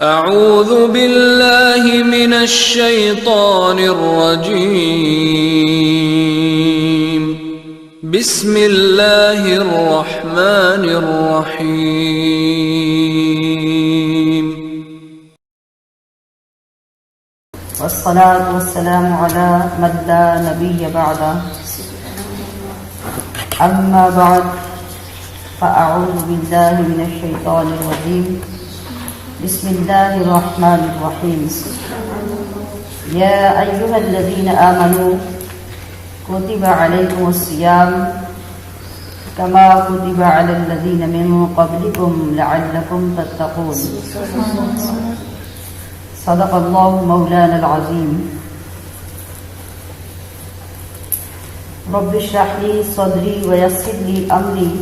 اعوذ باللہ من الشیطان الرجیم بسم اللہ الرحمن الرحیم والصلاة والسلام على من لا نبي بعده أما بعد فأعوذ بالله من الشيطان الرجيم بسم الله الرحمن الرحيم يا أيها الذين آمنوا كتب عليكم الصيام كما كتب على الذين من قبلكم لعلكم تتقون صدق الله مولانا العظيم رب اشرح لي صدري ويسر لي أمري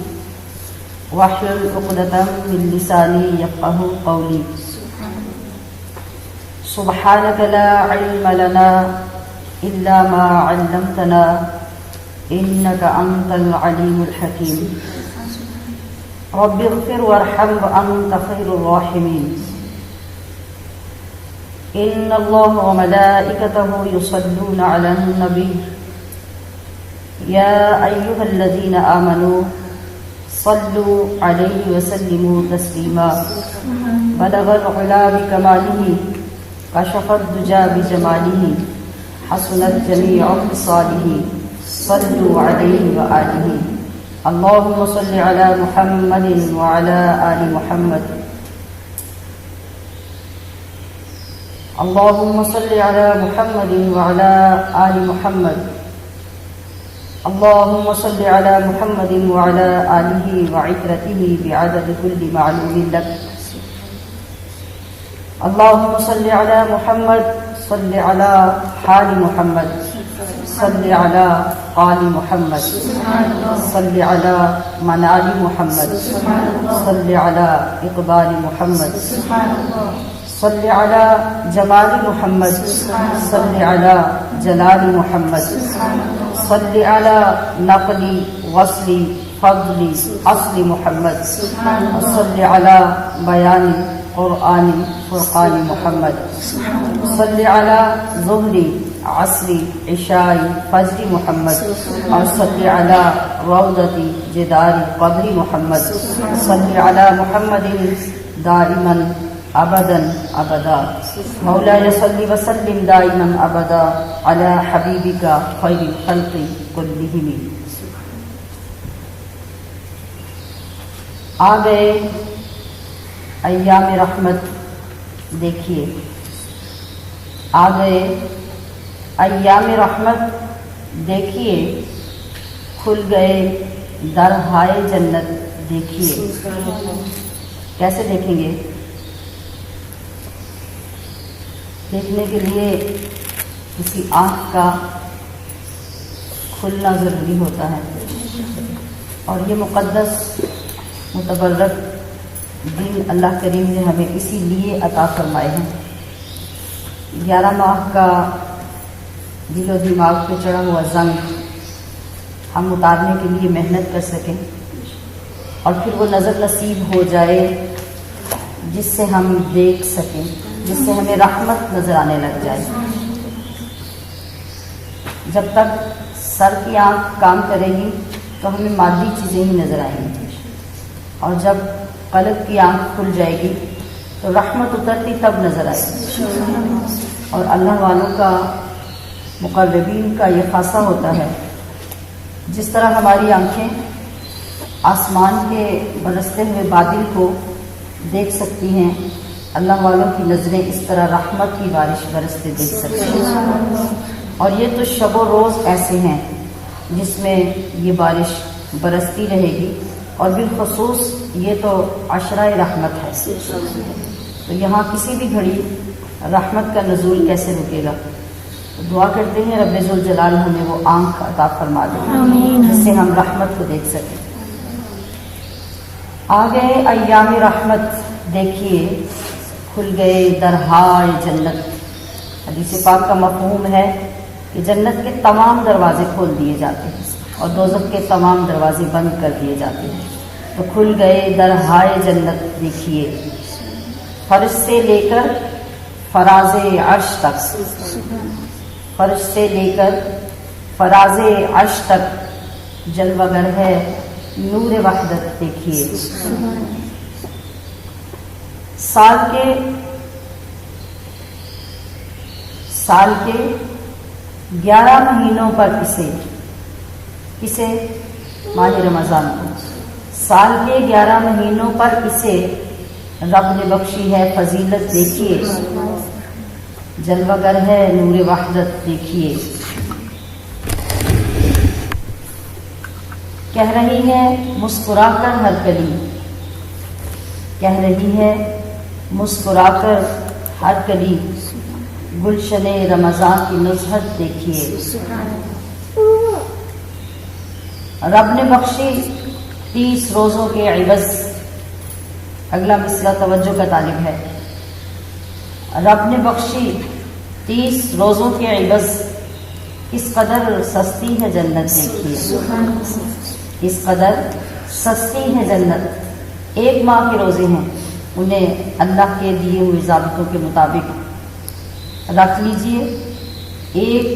واحلل عقدة من لساني يفقهوا قولي سبحانك لا علم لنا إلا ما علمتنا إنك أنت العليم الحكيم رب اغفر وارحم وأنت خير الراحمين إن الله وملائكته يصلون على النبي يا أيها الذين آمنوا صلوا عليه وسلموا تسليما بلغ العلا بكماله كشف الدجى بجماله حسنت جميع خصاله صلوا عليه وآله اللهم صل على محمد وعلى آل محمد اللهم صل على محمد وعلى آل محمد اللهم صل على محمد وعلى آله وعترته بعدد كل معلوم لك اللهم صل على محمد صل على حال محمد صل على قال محمد صل على منال محمد صل على إقبال محمد صل على جمال محمد صل على جلال محمد صل على نقل وصل فضل اصل محمد صل على بیان قرآن فرقان محمد صل على ظہر عصر عشاء فجر محمد اور صل على روضة جدار قبر محمد صل على محمد دائما ابدا ابدا مولاي صل وسلم دائما ابدا على حبيبك خير الخلق كلهم. آ گئے ایام رحمت دیکھیے، آ گئے ایام رحمت دیکھیے، کھل گئے درہائے جنت دیکھیے. کیسے دیکھیں گے؟ دیکھنے کے لیے کسی آنکھ کا کھلنا ضروری ہوتا ہے، اور یہ مقدس متبرک دین اللہ کریم نے ہمیں اسی لیے عطا فرمائے ہیں. 11 ماہ کا دل و دماغ پہ چڑھا ہوا زنگ ہم اتارنے کے لیے محنت کر سکیں، اور پھر وہ نظر نصیب ہو جائے جس سے ہم دیکھ سکیں، جس سے ہمیں رحمت نظر آنے لگ جائے. جب تک سر کی آنکھ کام کرے گی تو ہمیں مادی چیزیں ہی نظر آئیں گی، اور جب قلب کی آنکھ کھل جائے گی تو رحمت اترتی تب نظر آئے گی. اور اللہ والوں کا، مقربین کا یہ خاصہ ہوتا ہے، جس طرح ہماری آنکھیں آسمان کے برستے ہوئے بادل کو دیکھ سکتی ہیں، اللہ والوں کی نظریں اس طرح رحمت کی بارش برستے دیکھ سکتے ہیں. اور یہ تو شب و روز ایسے ہیں جس میں یہ بارش برستی رہے گی، اور بالخصوص یہ تو عشرہ رحمت ہے. تو یہاں کسی بھی گھڑی رحمت کا نزول کیسے رکے گا؟ تو دعا کرتے ہیں رب ذوالجلال ہمیں وہ آنکھ عطا فرما دے جس سے ہم رحمت کو دیکھ سکیں. آ گئے ایام رحمت دیکھیے، کھل گئے درہائے جنت. حدیث پاک کا مفہوم ہے کہ جنت کے تمام دروازے کھول دیے جاتے ہیں اور دوزخ کے تمام دروازے بند کر دیے جاتے ہیں. تو کھل گئے درہائے جنت دیکھیے. فرش سے لے کر فراز عرش تک، فرش سے لے کر فراز عرش تک جلوہ گر ہے نور وحدت دیکھیے۔ سال کے 11 مہینوں پر اسے ماہ رمضان کو، سال کے 11 مہینوں پر اسے رب نے بخشی ہے فضیلت دیکھیے، جلوہ گر ہے نور وحدت دیکھیے۔ کہہ رہی ہے مسکرا کر ہر کلی، کہہ رہی ہے مسکرا کر ہر کلی، گلشن رمضان کی نزہت دیکھیے۔ رب نے بخشی 30 روزوں کے عوض، اگلا مصرع توجہ کا طالب ہے، رب نے بخشی 30 روزوں کے عوض، اس قدر سستی ہے جنت دیکھیے، اس قدر سستی ہے جنت۔ 1 ماہ کے روزے ہیں، انہیں اللہ کے دیے ہوئے ضابطوں کے مطابق رکھ لیجئے، 1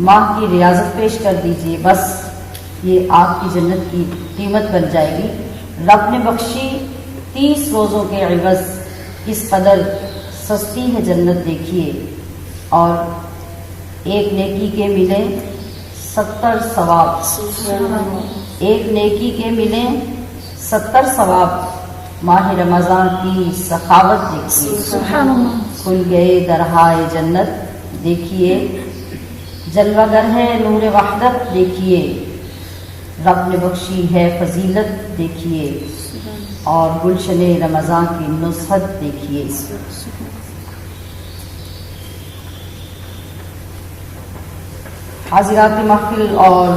ماہ کی ریاضت پیش کر دیجئے، بس یہ آپ کی جنت کی قیمت بن جائے گی۔ رب نے بخشی 30 روزوں کے عوض، اس قدر سستی ہے جنت دیکھیے، اور 1 نیکی کے ملیں 70 ثواب، 1 نیکی کے ملیں 70 ثواب۔ ماہ رمضان کی سخاوت دیکھیے، کھل گئے درہائے جنت دیکھیے، جلوہ گر ہے نور وحدت دیکھیے، رب نے بخشی ہے فضیلت دیکھیے، اور گلشن رمضان کی نزہت دیکھیے۔ حاضرات محفل اور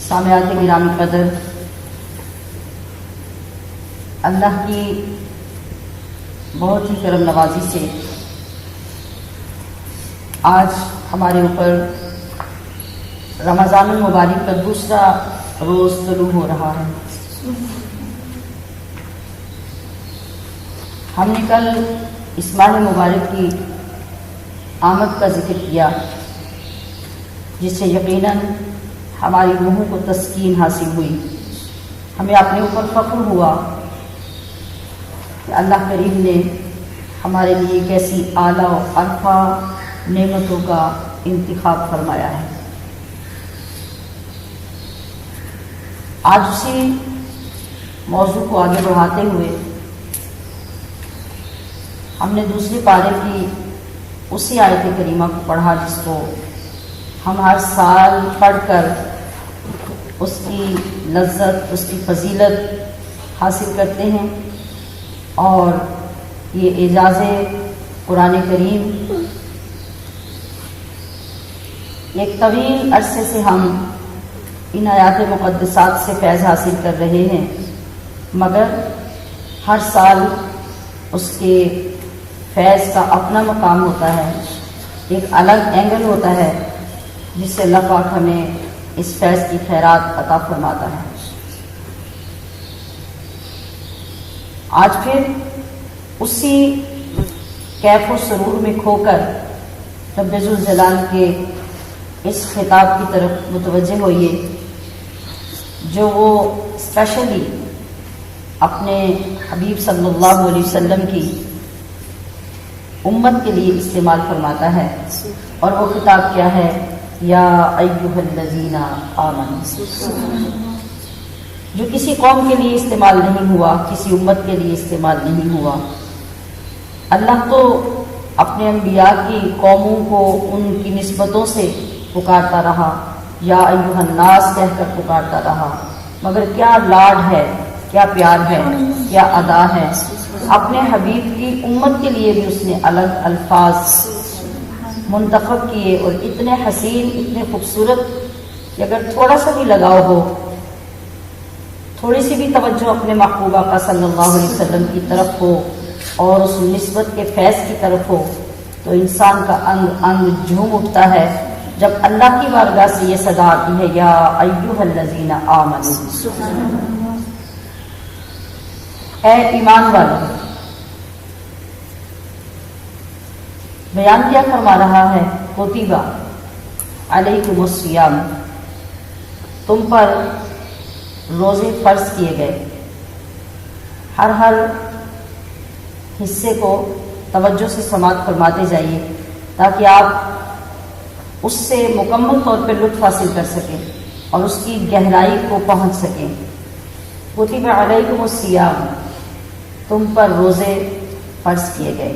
سامعات گرامی قدر، اللہ کی بہت ہی کرم نوازی سے آج ہمارے اوپر رمضان المبارک کا دوسرا روز طلوع ہو رہا ہے۔ ہم نے کل اس ماہ مبارک کی آمد کا ذکر کیا، جس سے یقیناً ہماری روحوں کو تسکین حاصل ہوئی، ہمیں اپنے اوپر فخر ہوا کہ اللہ کریم نے ہمارے لیے کیسی اعلیٰ و عرفہ نعمتوں کا انتخاب فرمایا ہے۔ آج اسی موضوع کو آگے بڑھاتے ہوئے ہم نے دوسرے پارے کی اسی آیت کریمہ کو پڑھا جس کو ہم ہر سال پڑھ کر اس کی لذت، اس کی فضیلت حاصل کرتے ہیں، اور یہ اعجاز قرآن کریم ایک طویل عرصے سے ہم ان آیات مقدسات سے فیض حاصل کر رہے ہیں، مگر ہر سال اس کے فیض کا اپنا مقام ہوتا ہے، ایک الگ اینگل ہوتا ہے جس سے اللہ پاک ہمیں اس فیض کی خیرات عطا فرماتا ہے۔ آج پھر اسی کیف و سرور میں کھو کر رب ذوالجلال کے اس خطاب کی طرف متوجہ ہوئیے جو وہ اسپیشلی اپنے حبیب صلی اللہ علیہ وسلم کی امت کے لیے استعمال فرماتا ہے، اور وہ خطاب کیا ہے؟ یا ایھا الذین آمنوا، جو کسی قوم کے لیے استعمال نہیں ہوا، کسی امت کے لیے استعمال نہیں ہوا۔ اللہ تو اپنے انبیاء کی قوموں کو ان کی نسبتوں سے پکارتا رہا، یا ایھا الناس کہہ کر پکارتا رہا، مگر کیا لاڈ ہے، کیا پیار ہے، کیا ادا ہے۔ اپنے حبیب کی امت کے لیے بھی اس نے الگ الفاظ منتخب کیے، اور اتنے حسین، اتنے خوبصورت کہ اگر تھوڑا سا بھی لگاؤ ہو، تھوڑی سی بھی توجہ اپنے محبوب آقا صلی اللہ علیہ وسلم کی طرف ہو اور اس نسبت کے فیض کی طرف ہو، تو انسان کا انگ انگ جھوم اٹھتا ہے جب اللہ کی بارگاہ سے یہ صدا آتی ہے، یا ایھا الذین آمنوا، اے ایمان والو، بیان کیا فرما رہا ہے؟ کتبہ علیکم الصیام، تم پر روزے فرض کیے گئے۔ ہر حصے کو توجہ سے سماعت فرماتے جائیے تاکہ آپ اس سے مکمل طور پہ لطف حاصل کر سکیں اور اس کی گہرائی کو پہنچ سکیں۔ کتب علیکم الصیام، تم پر روزے فرض کیے گئے۔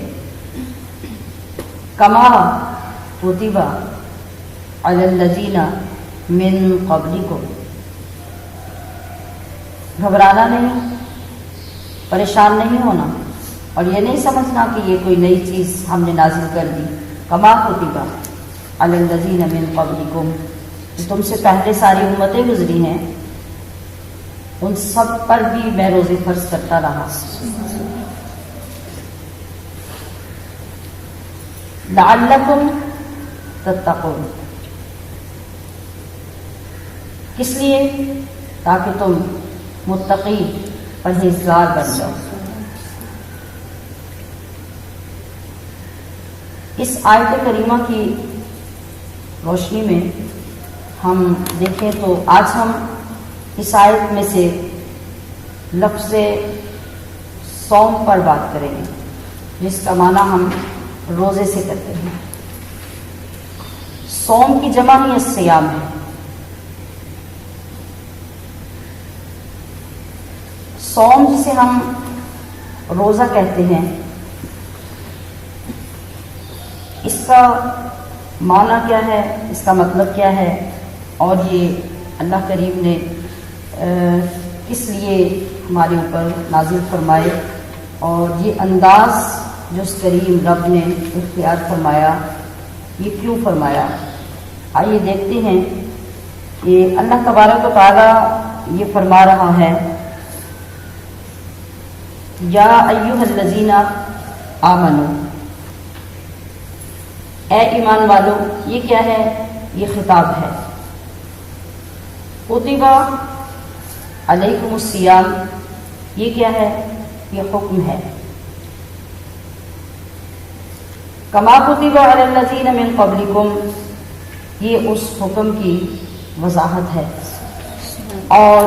کما کتب علی الذین من قبلکم، گھبرانا نہیں، پریشان نہیں ہونا اور یہ نہیں سمجھنا کہ یہ کوئی نئی چیز ہم نے نازل کر دی۔ کما کتب علی الذین من قبلکم، تم سے پہلے ساری امتیں گزری ہیں، ان سب پر بھی میں روزے فرض کرتا رہا۔ لعلکم تتقون، کس لیے؟ تاکہ تم متقی پرہیزگار بن جاؤ۔ اس آیت کریمہ کی روشنی میں ہم دیکھیں تو آج ہم اس آیت میں سے لفظ صوم پر بات کریں گے، جس کا معنی ہم روزے سے کرتے ہیں۔ صوم کی جمع ہی الصیام ہے۔ صوم جسے ہم روزہ کہتے ہیں، اس کا معنی کیا ہے، اس کا مطلب کیا ہے، اور یہ اللہ کریم نے کس لیے ہمارے اوپر نازل فرمائے، اور یہ انداز جو اس کریم رب نے اختیار فرمایا یہ کیوں فرمایا۔ آئیے دیکھتے ہیں کہ اللہ تبارک و تعالی یہ فرما رہا ہے، یا ایھا الذین آمنوا، اے ایمان والو۔ یہ کیا ہے؟ یہ خطاب ہے۔ کتب علیکم الصیام، یہ کیا ہے؟ یہ حکم ہے۔ کما کتب علی الذین من قبلکم، یہ اس حکم کی وضاحت ہے۔ اور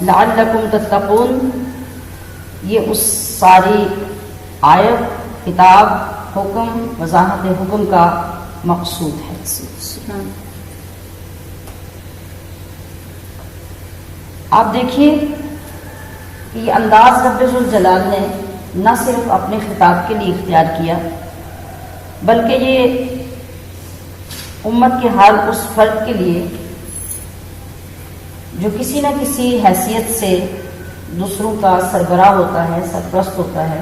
لعلکم تتقون، یہ اس ساری آیت، کتاب، حکم، وضاحت حکم کا مقصود ہے۔ آپ دیکھیے کہ یہ انداز رب ذوالجلال نے نہ صرف اپنے خطاب کے لیے اختیار کیا، بلکہ یہ امت کے ہر اس فرد کے لیے جو کسی نہ کسی حیثیت سے دوسروں کا سربراہ ہوتا ہے، سرپرست ہوتا ہے،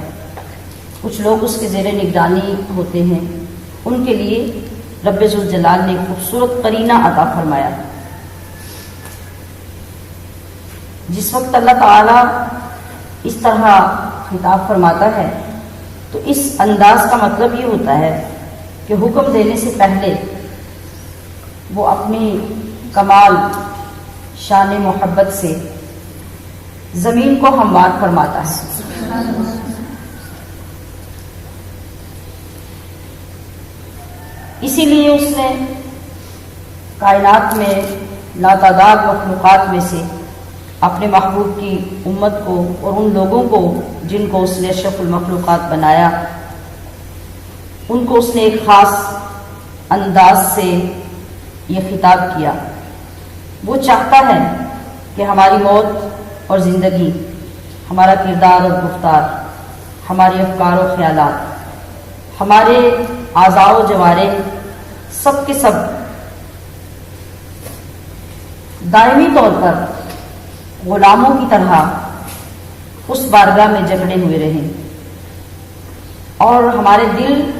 کچھ لوگ اس کے زیر نگرانی ہوتے ہیں، ان کے لیے رب ذوالجلال نے خوبصورت قرینہ عطا فرمایا۔ جس وقت اللہ تعالیٰ اس طرح خطاب فرماتا ہے تو اس انداز کا مطلب یہ ہوتا ہے کہ حکم دینے سے پہلے وہ اپنی کمال شان محبت سے زمین کو ہموار فرماتا ہے۔ اسی لیے اس نے کائنات میں لاتعداد مخلوقات میں سے اپنے محبوب کی امت کو اور ان لوگوں کو جن کو اس نے اشرف المخلوقات بنایا، ان کو اس نے ایک خاص انداز سے یہ خطاب کیا۔ وہ چاہتا ہے کہ ہماری موت اور زندگی، ہمارا کردار اور گفتار، ہمارے افکار و خیالات، ہمارے اعضاء و جوارح، سب کے سب دائمی طور پر غلاموں کی طرح اس بارگاہ میں جکڑے ہوئے رہیں، اور ہمارے دل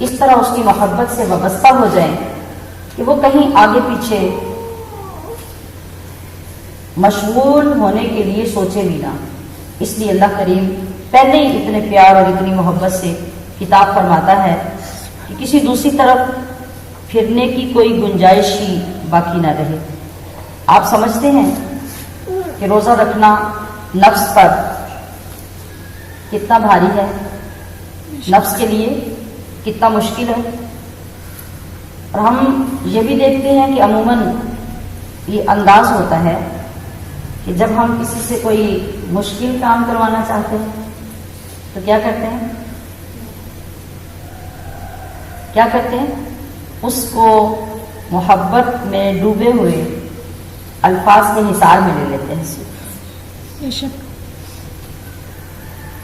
اس طرح اس کی محبت سے وابستہ ہو جائیں کہ وہ کہیں آگے پیچھے مشغول ہونے کے لیے سوچے بھی نہ۔ اس لیے اللہ کریم پہلے ہی اتنے پیار اور اتنی محبت سے خطاب فرماتا ہے کہ کسی دوسری طرف پھرنے کی کوئی گنجائش ہی باقی نہ رہے۔ آپ سمجھتے ہیں کہ روزہ رکھنا نفس پر کتنا بھاری ہے؟ نفس کے لیے کتنا مشکل ہے. اور ہم یہ بھی دیکھتے ہیں کہ عموماً یہ انداز ہوتا ہے کہ جب ہم کسی سے کوئی مشکل کام کروانا چاہتے ہیں تو کیا کرتے ہیں؟ کیا کرتے ہیں؟ اس کو محبت میں ڈوبے ہوئے الفاظ کے حصار میں لے لیتے ہیں.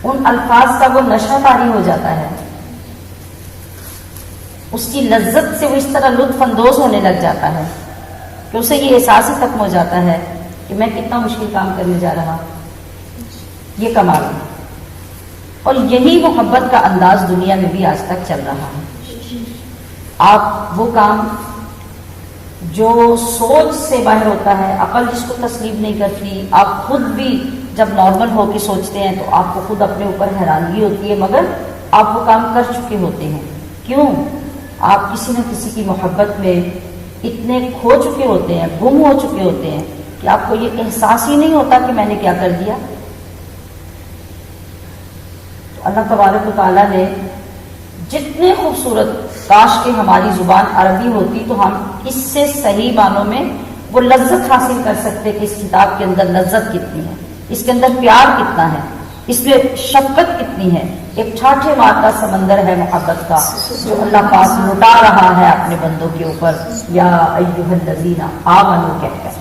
ان الفاظ کا وہ نشہ طاری ہو جاتا ہے، اس کی لذت سے وہ اس طرح لطف اندوز ہونے لگ جاتا ہے کہ اسے یہ احساس ہی ختم ہو جاتا ہے کہ میں کتنا مشکل کام کرنے جا رہا ہوں. یہ کمال ہے. اور یہی محبت کا انداز دنیا میں بھی آج تک چل رہا ہے. آپ وہ کام جو سوچ سے باہر ہوتا ہے، عقل جس کو تسلیم نہیں کرتی، آپ خود بھی جب نارمل ہو کے سوچتے ہیں تو آپ کو خود اپنے اوپر حیرانگی ہوتی ہے، مگر آپ وہ کام کر چکے ہوتے ہیں. کیوں؟ آپ کسی نہ کسی کی محبت میں اتنے کھو چکے ہوتے ہیں، گم ہو چکے ہوتے ہیں کہ آپ کو یہ احساس ہی نہیں ہوتا کہ میں نے کیا کر دیا. تو اللہ تبارک و تعالیٰ نے جتنے خوبصورت، کاش کہ ہماری زبان عربی ہوتی تو ہم اس سے صحیح معنوں میں وہ لذت حاصل کر سکتے کہ اس کتاب کے اندر لذت کتنی ہے، اس کے اندر پیار کتنا ہے، اس میں شفقت کتنی ہے. ایک ٹھاٹھے مارتا سمندر ہے محبت کا جو اللہ پاک لٹا رہا ہے اپنے بندوں کے اوپر. یا ایھا الذین آمنوا کہہ کر.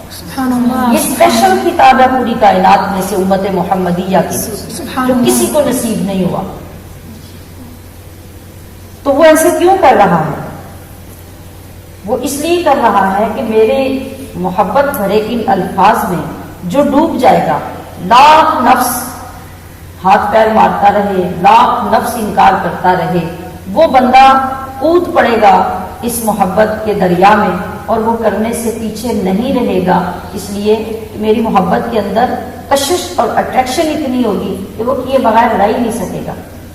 یہ اسپیشل کتاب ہے پوری کائنات میں سے امت محمدیہ کی جو کسی کو نصیب نہیں ہوا. تو وہ ایسے کیوں کر رہا ہے؟ وہ اس لیے کر رہا ہے کہ میرے محبت بھرے ان الفاظ میں جو ڈوب جائے گا، لاکھ نفس ہاتھ پیر مارتا رہے، لاکھ نفس انکار کرتا رہے، وہ بندہ کود پڑے گا اس محبت کے دریا میں اور وہ کرنے سے پیچھے نہیں رہے گا. اس لیے میری محبت کے اندر کشش اور اٹریکشن اتنی ہوگی کہ وہ کیے بغیر رہ ہی نہیں سکے گا.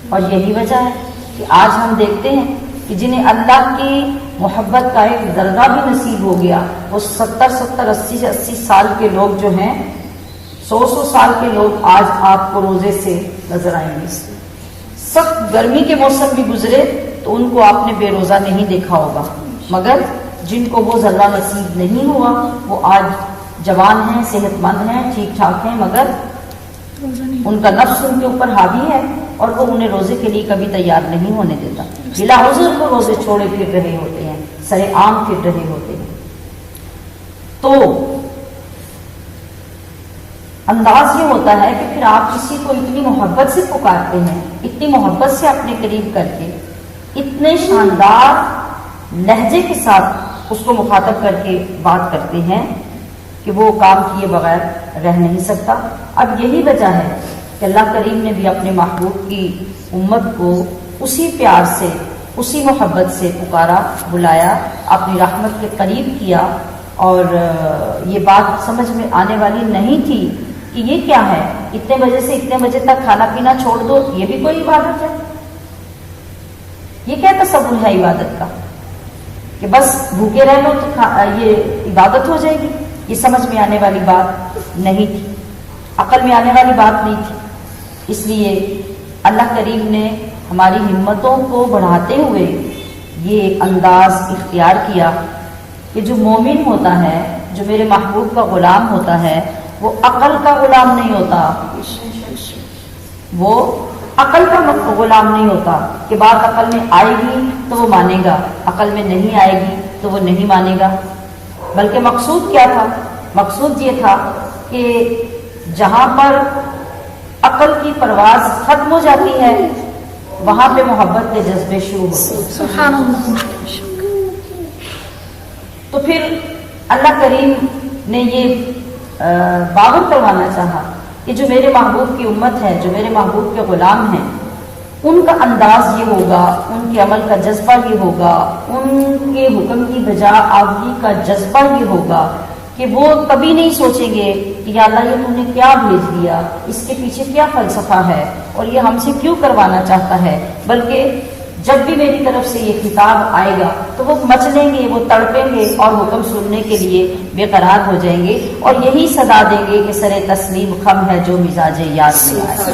اور یہی وجہ ہے کہ آج ہم دیکھتے ہیں کہ جنہیں اللہ کی محبت کا ایک ذرہ بھی نصیب ہو گیا، وہ 70 80 سال کے لوگ جو ہیں، 100 سال کے لوگ آج آپ کو روزے سے نظر آئیں گے. سخت گرمی کے موسم بھی گزرے تو ان کو آپ نے بے روزہ نہیں دیکھا ہوگا، مگر جن کو وہ ذرہ نصیب نہیں ہوا وہ آج جوان ہیں، صحت مند ہیں، ٹھیک ٹھاک ہیں، مگر ان کا نفس ان کے اوپر حاوی ہے اور وہ انہیں روزے کے لیے کبھی تیار نہیں ہونے دیتا. بلا عذر وہ روزے چھوڑے پھر رہے ہوتے ہیں، سرے عام پھر رہے ہوتے ہیں. تو انداز یہ ہوتا ہے کہ پھر آپ کسی کو اتنی محبت سے پکارتے ہیں، اتنی محبت سے اپنے قریب کر کے، اتنے شاندار لہجے کے ساتھ اس کو مخاطب کر کے بات کرتے ہیں کہ وہ کام کیے بغیر رہ نہیں سکتا. اب یہی وجہ ہے کہ اللہ کریم نے بھی اپنے محبوب کی امت کو اسی پیار سے، اسی محبت سے پکارا، بلایا، اپنی رحمت کے قریب کیا. اور یہ بات سمجھ میں آنے والی نہیں تھی کہ یہ کیا ہے، اتنے بجے سے اتنے بجے تک کھانا پینا چھوڑ دو، یہ بھی کوئی عبادت ہے؟ یہ کیا تصور ہے عبادت کا کہ بس بھوکے رہ لو تو یہ عبادت ہو جائے گی؟ یہ سمجھ میں آنے والی بات نہیں تھی، عقل میں آنے والی بات نہیں تھی. اس لیے اللہ کریم نے ہماری ہمتوں کو بڑھاتے ہوئے یہ انداز اختیار کیا کہ جو مومن ہوتا ہے، جو میرے محبوب کا غلام ہوتا ہے، وہ عقل کا غلام نہیں ہوتا، وہ عقل کا غلام نہیں ہوتا کہ بات عقل میں آئے گی تو وہ مانے گا، عقل میں نہیں آئے گی تو وہ نہیں مانے گا. بلکہ مقصود کیا تھا؟ مقصود یہ تھا کہ جہاں پر عقل کی پرواز ختم ہو جاتی ہے وہاں پہ محبت کے جذبے شروع ہوتے ہیں. تو پھر اللہ کریم نے یہ باور کروانا چاہا کہ جو میرے محبوب کی امت ہے، جو میرے محبوب کے غلام ہیں، ان کا انداز یہ ہوگا، ان کے عمل کا جذبہ یہ ہوگا، ان کے حکم کی بجا آوری کا جذبہ یہ ہوگا کہ وہ کبھی نہیں سوچیں گے کہ یا اللہ یہ تم نے کیا بھیج دیا، اس کے پیچھے کیا فلسفہ ہے اور یہ ہم سے کیوں کروانا چاہتا ہے. بلکہ جب بھی میری طرف سے یہ خطاب آئے گا تو وہ مچلیں گے، وہ تڑپیں گے اور حکم سننے کے لیے بے قرار ہو جائیں گے اور یہی صدا دیں گے کہ سر تسلیم خم ہے جو مزاج یاد میں آئے.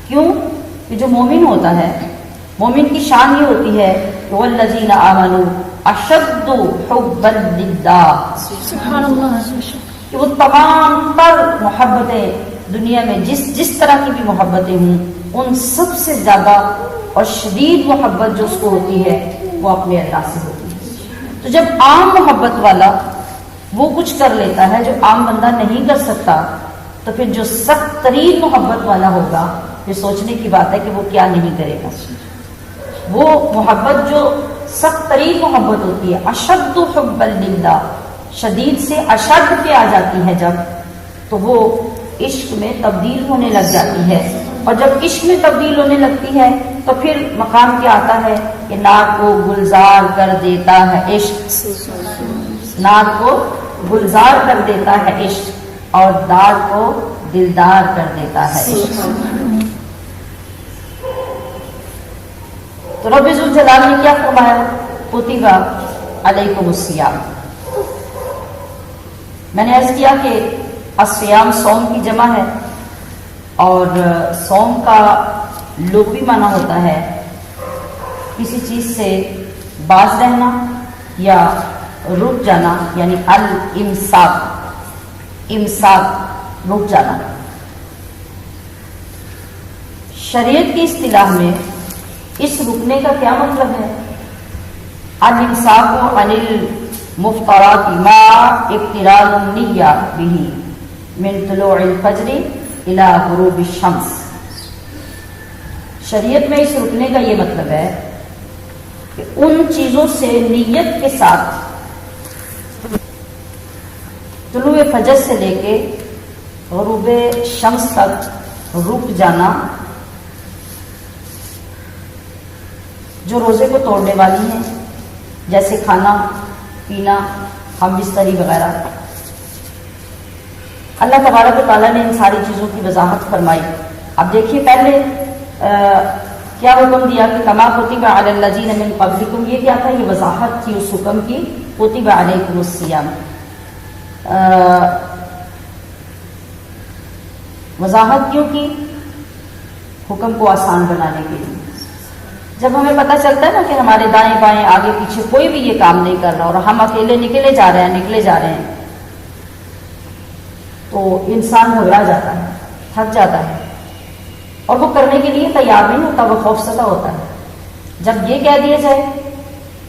کیوں؟ کہ جو مومن ہوتا ہے، مومن کی شان یہ ہوتی ہے کہ والذین آمنوا اشد حبا للہ، سبحان اللہ، کہ وہ تمام تر محبتیں دنیا میں جس طرح کی بھی محبتیں ہوں، ان سب سے زیادہ اور شدید محبت جو اس کو ہوتی ہے وہ اپنے اللہ سے ہوتی ہے۔ تو جب عام محبت والا وہ کچھ کر لیتا ہے جو عام بندہ نہیں کر سکتا، تو پھر جو سخت ترین محبت والا ہوگا، یہ سوچنے کی بات ہے کہ وہ کیا نہیں کرے گا۔ وہ محبت جو سخت ترین محبت ہوتی ہے، اشد حبا للہ، شدید سے اشد پہ آ جاتی ہے جب، تو وہ عشق میں تبدیل ہونے لگ جاتی ہے، اور جب عشق میں تبدیل ہونے لگتی ہے تو پھر مقام کیا آتا ہے کہ ناک کو گلزار کر دیتا ہے عشق، ناک کو گلزار کر دیتا ہے عشق، اور دار کو دلدار کر دیتا ہے عشق۔ تو رب ذوالجلال نے کیا فرمایا؟ کتب علیکم الصیام۔ میں نے عرض کیا کہ الصیام صوم کی جمع ہے، اور صوم کا لغوی معنی ہوتا ہے کسی چیز سے باز رہنا یا رک جانا، یعنی الامساک، امساک رک جانا۔ شریعت کی اصطلاح میں اس رکنے کا کیا مطلب ہے؟ الامساک عن المفطرات ما اقتران النیہ به من طلوع الفجر الى غروب الشمس۔ شریعت میں اس رکنے کا یہ مطلب ہے کہ ان چیزوں سے نیت کے ساتھ طلوع فجر سے لے کے غروب شمس تک رک جانا جو روزے کو توڑنے والی ہیں، جیسے کھانا پینا، ہم بستری وغیرہ۔ اللہ تبارک و تعالیٰ نے ان ساری چیزوں کی وضاحت فرمائی۔ اب دیکھیے پہلے کیا حکم دیا کہ کما کتب علی الذین من قبلکم، یہ کیا تھا؟ یہ وضاحت تھی اس حکم کی، کتب علیکم الصیام۔ وضاحت کیوں کی؟ حکم کو آسان بنانے کے لیے۔ جب ہمیں پتہ چلتا ہے نا کہ ہمارے دائیں بائیں آگے پیچھے کوئی بھی یہ کام نہیں کر رہا اور ہم اکیلے نکلے جا رہے ہیں تو انسان گھبرا جاتا ہے، تھک جاتا ہے، اور وہ کرنے کے لیے تیار نہیں ہوتا، وہ خوفزدہ ہوتا ہے۔ جب یہ کہہ دیا جائے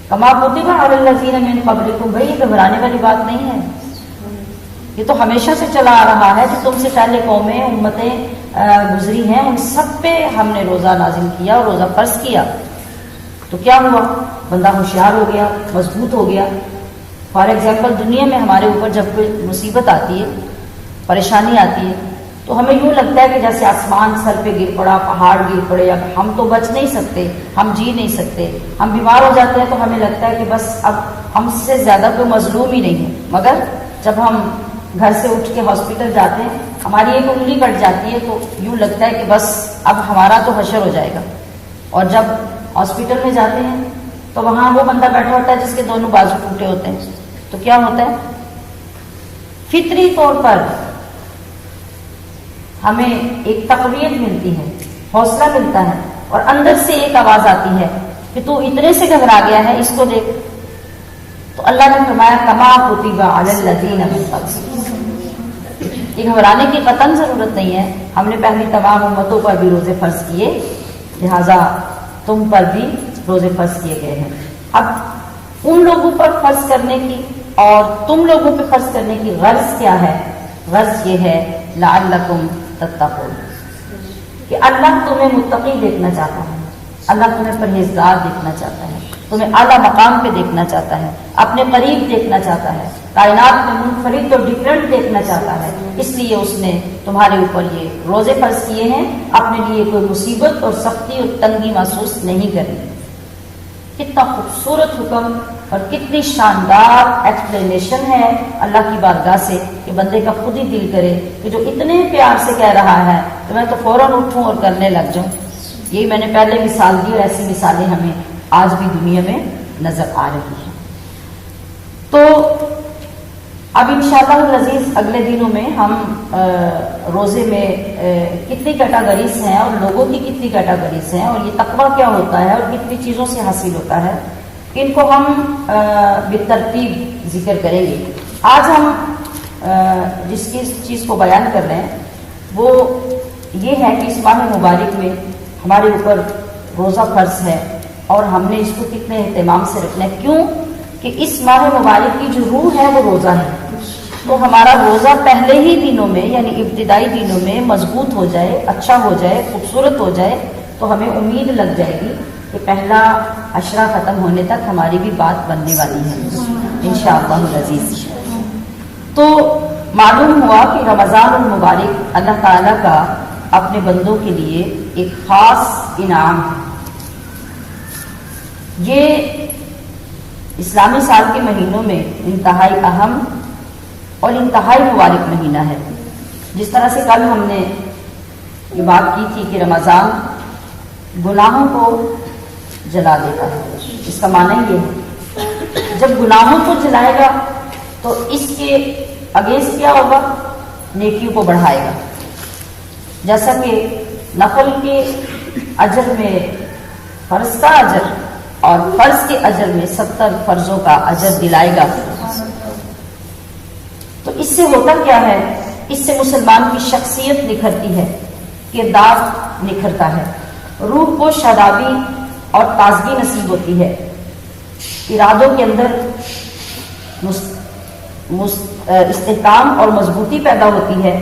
کما کتب علی الذین من قبلکم، بھائی یہ گھبرانے والی بات نہیں ہے، یہ تو ہمیشہ سے چلا آ رہا ہے کہ تم سے پہلے قومیں، امتیں گزری ہیں، ان سب پہ ہم نے روزہ نازل کیا اور روزہ فرض کیا۔ تو کیا ہوا؟ بندہ ہوشیار ہو گیا، مضبوط ہو گیا۔ فار ایگزامپل دنیا میں ہمارے اوپر جب کوئی مصیبت آتی ہے، پریشانی آتی ہے، تو ہمیں یوں لگتا ہے کہ جیسے آسمان سر پہ گر پڑا، پہاڑ گر پڑے، اب ہم تو بچ نہیں سکتے، ہم جی نہیں سکتے۔ ہم بیمار ہو جاتے ہیں تو ہمیں لگتا ہے کہ بس اب ہم سے زیادہ کوئی مظلوم ہی نہیں ہے۔ مگر جب ہم گھر سے اٹھ کے ہاسپٹل جاتے ہیں، ہماری ایک انگلی کٹ جاتی ہے تو یوں لگتا ہے کہ بس اب ہمارا تو حشر ہو جائے گا۔ اور جب ہاسپٹل میں جاتے ہیں تو وہاں وہ بندہ بیٹھا ہوتا ہے جس کے دونوں بازو ٹوٹے ہوتے ہیں، تو کیا ہوتا ہے؟ فطری طور پر ہمیں ایک تقویت ملتی ہے، حوصلہ ملتا ہے، اور اندر سے ایک آواز آتی ہے کہ تو اتنے سے گھبرا گیا ہے، اس کو دیکھ۔ تو اللہ نے فرمایا کما کتب علی الذین من قبلکم، یہ گھبرانے کی قطعاً ضرورت نہیں ہے، ہم نے پہلی تمام امتوں پر بھی روزے فرض کیے، لہذا تم پر بھی روزے فرض کیے گئے ہیں۔ اب ان لوگوں پر فرض کرنے کی اور تم لوگوں پہ فرض کرنے کی غرض کیا ہے؟ غرض یہ ہے لعلکم تتقون، کہ اللہ تمہیں متقی دیکھنا چاہتا ہے، اللہ تمہیں پرہیزگار دیکھنا چاہتا ہے، تمہیں اعلیٰ مقام پہ دیکھنا چاہتا ہے، اپنے قریب دیکھنا چاہتا ہے، کائنات میں منفرد اور ڈفرینٹ دیکھنا چاہتا ہے۔ اس لیے اس نے تمہارے اوپر یہ روزے فرض کیے ہیں، اپنے لیے کوئی مصیبت اور سختی اور تنگی محسوس نہیں کرنی۔ کتنا خوبصورت حکم اور کتنی شاندار ایکسپلینیشن ہے اللہ کی بارگاہ سے کہ بندے کا خود ہی دل کرے کہ جو اتنے پیار سے کہہ رہا ہے تو میں تو فوراً اٹھوں اور کرنے لگ جاؤں۔ یہی میں نے پہلے مثال دی اور ایسی مثالیں ہمیں آج بھی دنیا میں نظر آ رہی ہیں۔ تو اب انشاءاللہ العزیز اگلے دنوں میں ہم روزے میں کتنی کیٹاگریز ہیں اور لوگوں کی کتنی کیٹاگریز ہیں اور یہ تقویٰ کیا ہوتا ہے اور کتنی چیزوں سے حاصل ہوتا ہے، ان کو ہم بالترتیب ذکر کریں گے۔ آج ہم جس چیز کو بیان کر رہے ہیں وہ یہ ہے کہ اس ماہ مبارک میں ہمارے اوپر روزہ فرض ہے اور ہم نے اس کو کتنے اہتمام سے رکھنا ہے۔ کیوں کہ اس ماہ مبارک کی جو روح ہے وہ روزہ ہے، تو ہمارا روزہ پہلے ہی دنوں میں یعنی ابتدائی دنوں میں مضبوط ہو جائے، اچھا ہو جائے، خوبصورت ہو جائے، تو ہمیں امید لگ جائے گی کہ پہلا عشرہ ختم ہونے تک ہماری بھی بات بننے والی ہے انشاءاللہ العزیز۔ تو معلوم ہوا کہ رمضان المبارک اللہ تعالیٰ کا اپنے بندوں کے لیے ایک خاص انعام ہے۔ یہ اسلامی سال کے مہینوں میں انتہائی اہم اور انتہائی مبارک مہینہ ہے۔ جس طرح سے کل ہم نے یہ بات کی تھی کہ رمضان گناہوں کو جلا دیتا ہے، اس کا معنی یہ ہے جب گناہوں کو جلائے گا تو اس کے اگینسٹ کیا ہوگا؟ نیکیوں کو بڑھائے گا۔ جیسا کہ نفل کے اجر میں فرض کا اجر اور فرض کے اجر میں 70 فرضوں کا اجر دلائے گا۔ تو اس سے ہوتا کیا ہے؟ اس سے مسلمان کی شخصیت نکھرتی ہے، کردار نکھرتا ہے، روح کو شادابی اور تازگی نصیب ہوتی ہے، ارادوں کے اندر استحکام اور مضبوطی پیدا ہوتی ہے،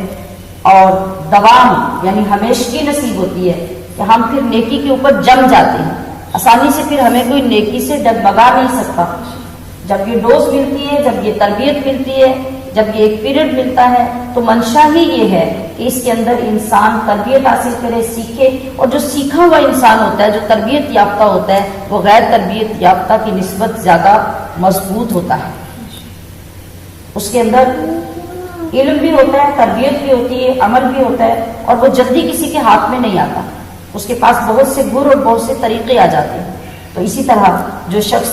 اور دوام یعنی ہمیشگی نصیب ہوتی ہے کہ ہم پھر نیکی کے اوپر جم جاتے ہیں، آسانی سے پھر ہمیں کوئی نیکی سے ڈگمگا نہیں سکتا۔ جب یہ ڈوز ملتی ہے، جب یہ تربیت ملتی ہے، جب یہ ایک پیریڈ ملتا ہے، تو منشا ہی یہ ہے کہ اس کے اندر انسان تربیت حاصل کرے، سیکھے، اور جو سیکھا ہوا انسان ہوتا ہے، جو تربیت یافتہ ہوتا ہے، وہ غیر تربیت یافتہ کی نسبت زیادہ مضبوط ہوتا ہے۔ اس کے اندر علم بھی ہوتا ہے، تربیت بھی ہوتی ہے، عمل بھی ہوتا ہے، اور وہ جلدی کسی کے ہاتھ میں نہیں آتا، اس کے پاس بہت سے گر اور بہت سے طریقے آ جاتے ہیں۔ تو اسی طرح جو شخص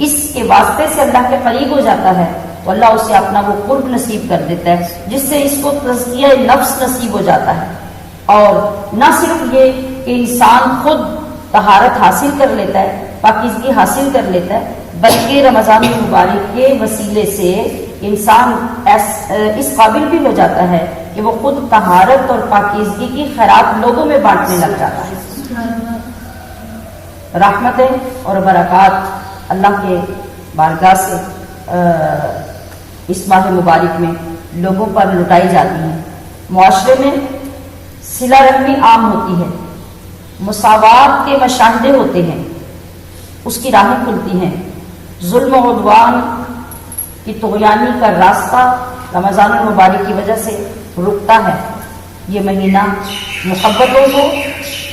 اس کے واسطے سے اللہ کے قریب ہو جاتا ہے تو اللہ اسے اپنا وہ قرب نصیب کر دیتا ہے، جس سے اس کو تزکیہ نفس نصیب ہو جاتا ہے۔ اور نہ صرف یہ کہ انسان خود طہارت حاصل کر لیتا ہے، پاکیزگی حاصل کر لیتا ہے، بلکہ رمضان المبارک کے وسیلے سے انسان اس قابل بھی ہو جاتا ہے کہ وہ خود طہارت اور پاکیزگی کی خیرات لوگوں میں بانٹنے لگ جاتا ہے۔ رحمتیں اور برکات اللہ کے بارگاہ سے اس ماہ مبارک میں لوگوں پر لٹائی جاتی ہیں۔ معاشرے میں صلہ رحمی عام ہوتی ہے، مساوات کے مشاہدے ہوتے ہیں، اس کی راہیں کھلتی ہیں، ظلم و عدوان کی طغیانی کا راستہ رمضان المبارک کی وجہ سے رکتا ہے۔ یہ مہینہ محبتوں کو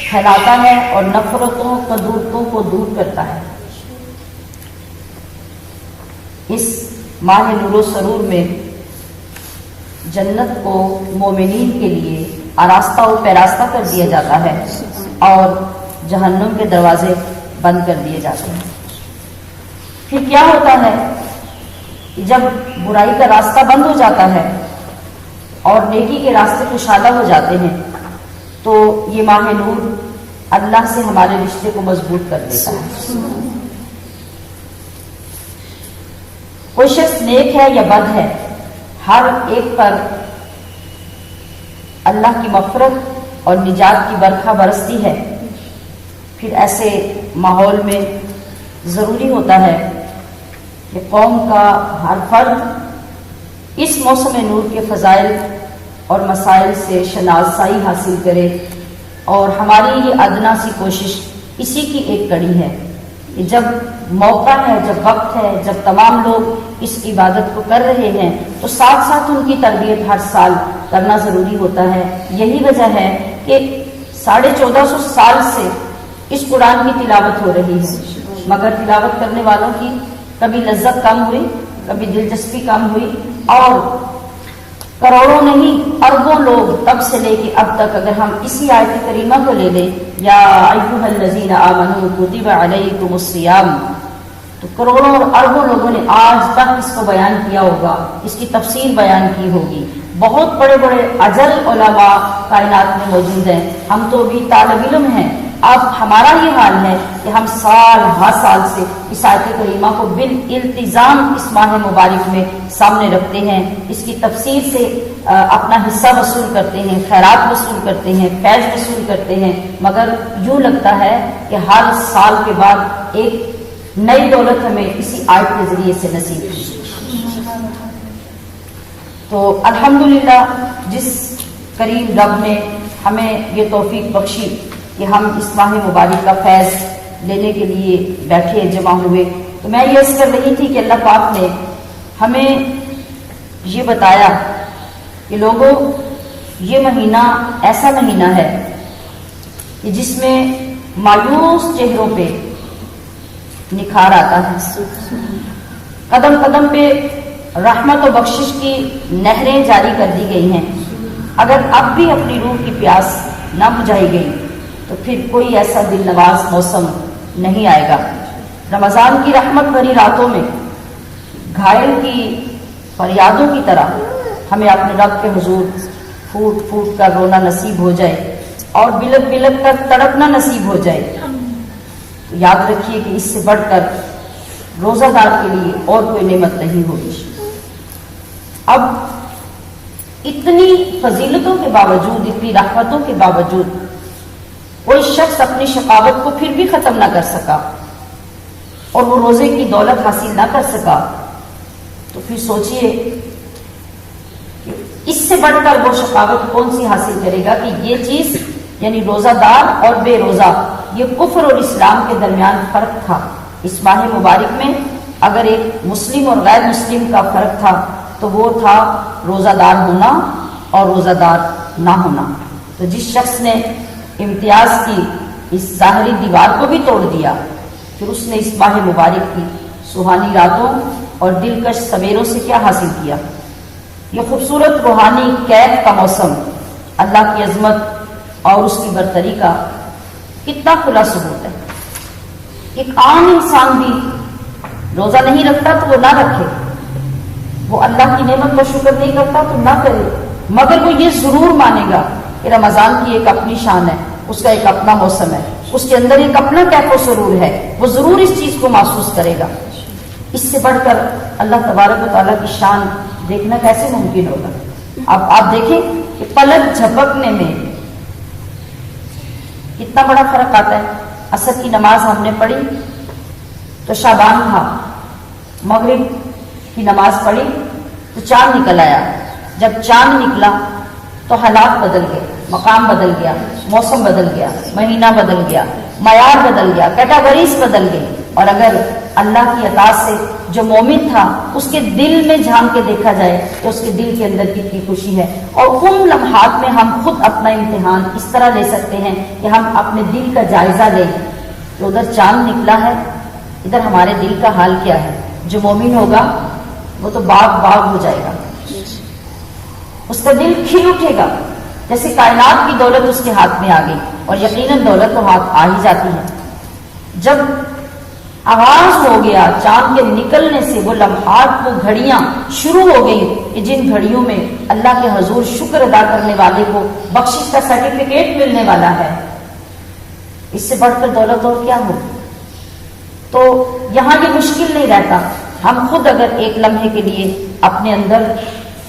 پھیلاتا ہے اور نفرتوں قدورتوں کو دور کرتا ہے۔ اس ماہ نور و سرور میں جنت کو مومنین کے لیے آراستہ و پیراستہ کر دیا جاتا ہے اور جہنم کے دروازے بند کر دیے جاتے ہیں۔ پھر کیا ہوتا ہے؟ جب برائی کا راستہ بند ہو جاتا ہے اور نیکی کے راستے کشادہ ہو جاتے ہیں تو یہ ماہ نور اللہ سے ہمارے رشتے کو مضبوط کر دیتا ہے۔ کوئی شخص نیک ہے یا بد ہے، ہر ایک پر اللہ کی مغفرت اور نجات کی برکھا برستی ہے۔ پھر ایسے ماحول میں ضروری ہوتا ہے کہ قوم کا ہر فرد اس موسم نور کے فضائل اور مسائل سے شناسائی حاصل کرے، اور ہماری یہ ادنا سی کوشش اسی کی ایک کڑی ہے کہ جب موقع ہے، جب وقت ہے، جب تمام لوگ اس عبادت کو کر رہے ہیں تو ساتھ ساتھ ان کی تربیت ہر سال کرنا ضروری ہوتا ہے۔ یہی وجہ ہے کہ 1450 سال سے اس قرآن کی تلاوت ہو رہی ہے، مگر تلاوت کرنے والوں کی کبھی لذت کم ہوئی، کبھی دلچسپی کم ہوئی، اور کروڑوں نہیں اربوں لوگ تب سے لے کے اب تک اگر ہم اسی آیت کریمہ کو لے لیں، یا ایھا الذین آمنوا کتب علیکم الصیام، تو کروڑوں اور اربوں لوگوں نے آج تک اس کو بیان کیا ہوگا، اس کی تفسیر بیان کی ہوگی. بہت بڑے بڑے اجل علماء کائنات میں موجود ہیں. ہم تو ابھی طالب علم ہیں. اب ہمارا یہ حال ہے کہ ہم سال ہر سال سے اس آیت کریمہ کو بالالتزام اس ماہ مبارک میں سامنے رکھتے ہیں، اس کی تفسیر سے اپنا حصہ وصول کرتے ہیں، خیرات وصول کرتے ہیں، فیض وصول کرتے ہیں. مگر یوں لگتا ہے کہ ہر سال کے بعد ایک نئی دولت ہمیں اسی آیت کے ذریعے سے نصیب ہوئی. تو الحمدللہ جس کریم رب نے ہمیں یہ توفیق بخشی کہ ہم اس ماہ مبارک کا فیض لینے کے لیے بیٹھے جمع ہوئے، تو میں یہ عرض کر رہی تھی کہ اللہ پاک نے ہمیں یہ بتایا کہ لوگوں یہ مہینہ ایسا مہینہ ہے کہ جس میں مایوس چہروں پہ نکھار آتا ہے، قدم قدم پہ رحمت و بخشش کی نہریں جاری کر دی گئی ہیں. اگر اب بھی اپنی روح کی پیاس نہ بجھائی گئی تو پھر کوئی ایسا دل نواز موسم نہیں آئے گا. رمضان کی رحمت بھری راتوں میں گھائل کی فریادوں کی طرح ہمیں اپنے رب کے حضور پھوٹ پھوٹ کر رونا نصیب ہو جائے اور بلک بلک کر تڑپنا نصیب ہو جائے. تو یاد رکھیے کہ اس سے بڑھ کر روزہ دار کے لیے اور کوئی نعمت نہیں ہوگی. اب اتنی فضیلتوں کے باوجود، اتنی رحمتوں کے باوجود کوئی شخص اپنی شقاوت کو پھر بھی ختم نہ کر سکا اور وہ روزے کی دولت حاصل نہ کر سکا، تو پھر سوچئے کہ اس سے بڑھ کر وہ شقاوت کون سی حاصل کرے گا کہ یہ چیز یعنی روزہ دار اور بے روزہ، یہ کفر اور اسلام کے درمیان فرق تھا. اس ماہ مبارک میں اگر ایک مسلم اور غیر مسلم کا فرق تھا تو وہ تھا روزہ دار ہونا اور روزہ دار نہ ہونا. تو جس شخص نے امتیاز کی اس ظاہری دیوار کو بھی توڑ دیا، پھر اس نے اس ماہ مبارک کی سہانی راتوں اور دلکش سویروں سے کیا حاصل کیا؟ یہ خوبصورت روحانی قید کا موسم اللہ کی عظمت اور اس کی برتری کا کتنا کھلا ثبوت ہے. ایک عام انسان بھی روزہ نہیں رکھتا تو وہ نہ رکھے، وہ اللہ کی نعمت کا شکر نہیں کرتا تو نہ کرے، مگر وہ یہ ضرور مانے گا کہ رمضان کی ایک اپنی شان ہے، اس کا ایک اپنا موسم ہے، اس کے اندر ایک اپنا کیف و سرور ہے، وہ ضرور اس چیز کو محسوس کرے گا. اس سے بڑھ کر اللہ تبارک و تعالیٰ کی شان دیکھنا کیسے ممکن ہوگا؟ اب آپ دیکھیں کہ پلک جھپکنے میں کتنا بڑا فرق آتا ہے. عصر کی نماز ہم نے پڑھی تو شعبان تھا، مغرب کی نماز پڑھی تو چاند نکل آیا. جب چاند نکلا تو حالات بدل گئے، مقام بدل گیا، موسم بدل گیا، مہینہ بدل گیا، معیار بدل گیا، کیٹاگریز بدل گئی. اور اگر اللہ کی عطا سے جو مومن تھا اس کے دل میں جھانک کے دیکھا جائے تو اس کے دل کے اندر کتنی خوشی ہے. اور ان لمحات میں ہم خود اپنا امتحان اس طرح لے سکتے ہیں کہ ہم اپنے دل کا جائزہ لیں کہ ادھر چاند نکلا ہے، ادھر ہمارے دل کا حال کیا ہے. جو مومن ہوگا وہ تو باغ باغ ہو جائے گا، اس کا دل کھل اٹھے گا جیسے کائنات کی دولت اس کے ہاتھ میں آ گئی. اور یقیناً دولت تو ہاتھ آ ہی جاتی ہے. جب آغاز ہو گیا چاند کے نکلنے سے، وہ لمحات، وہ گھڑیاں شروع ہو گئی کہ جن گھڑیوں میں اللہ کے حضور شکر ادا کرنے والے کو بخشش کا سرٹیفکیٹ ملنے والا ہے، اس سے بڑھ کر دولت اور کیا ہو. تو یہاں یہ مشکل نہیں رہتا. ہم خود اگر ایک لمحے کے لیے اپنے اندر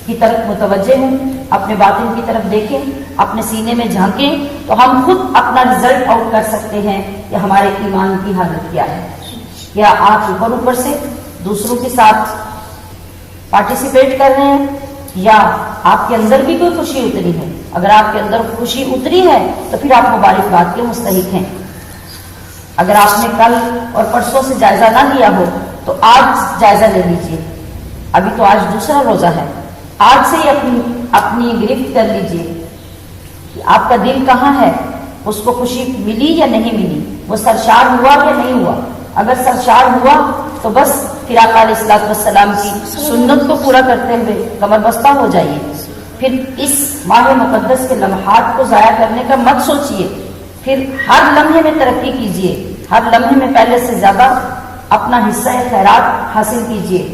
کی طرف متوجہ ہوں، اپنے باطن کی طرف دیکھیں، اپنے سینے میں جھانکیں، تو ہم خود اپنا رزلٹ آؤٹ کر سکتے ہیں کہ ہمارے ایمان کی حالت کیا ہے. کیا آپ اوپر سے دوسروں کے ساتھ پارٹیسپیٹ کر رہے ہیں یا آپ کے اندر بھی کوئی خوشی اتری ہے؟ اگر آپ کے اندر خوشی اتری ہے تو پھر آپ مبارکباد کے مستحق ہیں. اگر آپ نے کل اور پرسوں سے جائزہ نہ لیا ہو تو آج جائزہ لے لیجئے. ابھی تو آج دوسرا روزہ ہے، آج سے ہی اپنی گرفت کر لیجئے کہ آپ کا دل کہاں ہے، اس کو خوشی ملی یا نہیں ملی، وہ سرشار ہوا یا نہیں ہوا. اگر سرشار ہوا تو بس پھر آقا علیہ الصلوۃ والسلام کی سنت کو پورا کرتے ہوئے کمر بستہ ہو جائیے. پھر اس ماہ مقدس کے لمحات کو ضائع کرنے کا مت سوچیے. پھر ہر لمحے میں ترقی کیجیے، ہر لمحے میں پہلے سے زیادہ اپنا حصہ خیرات حاصل کیجئے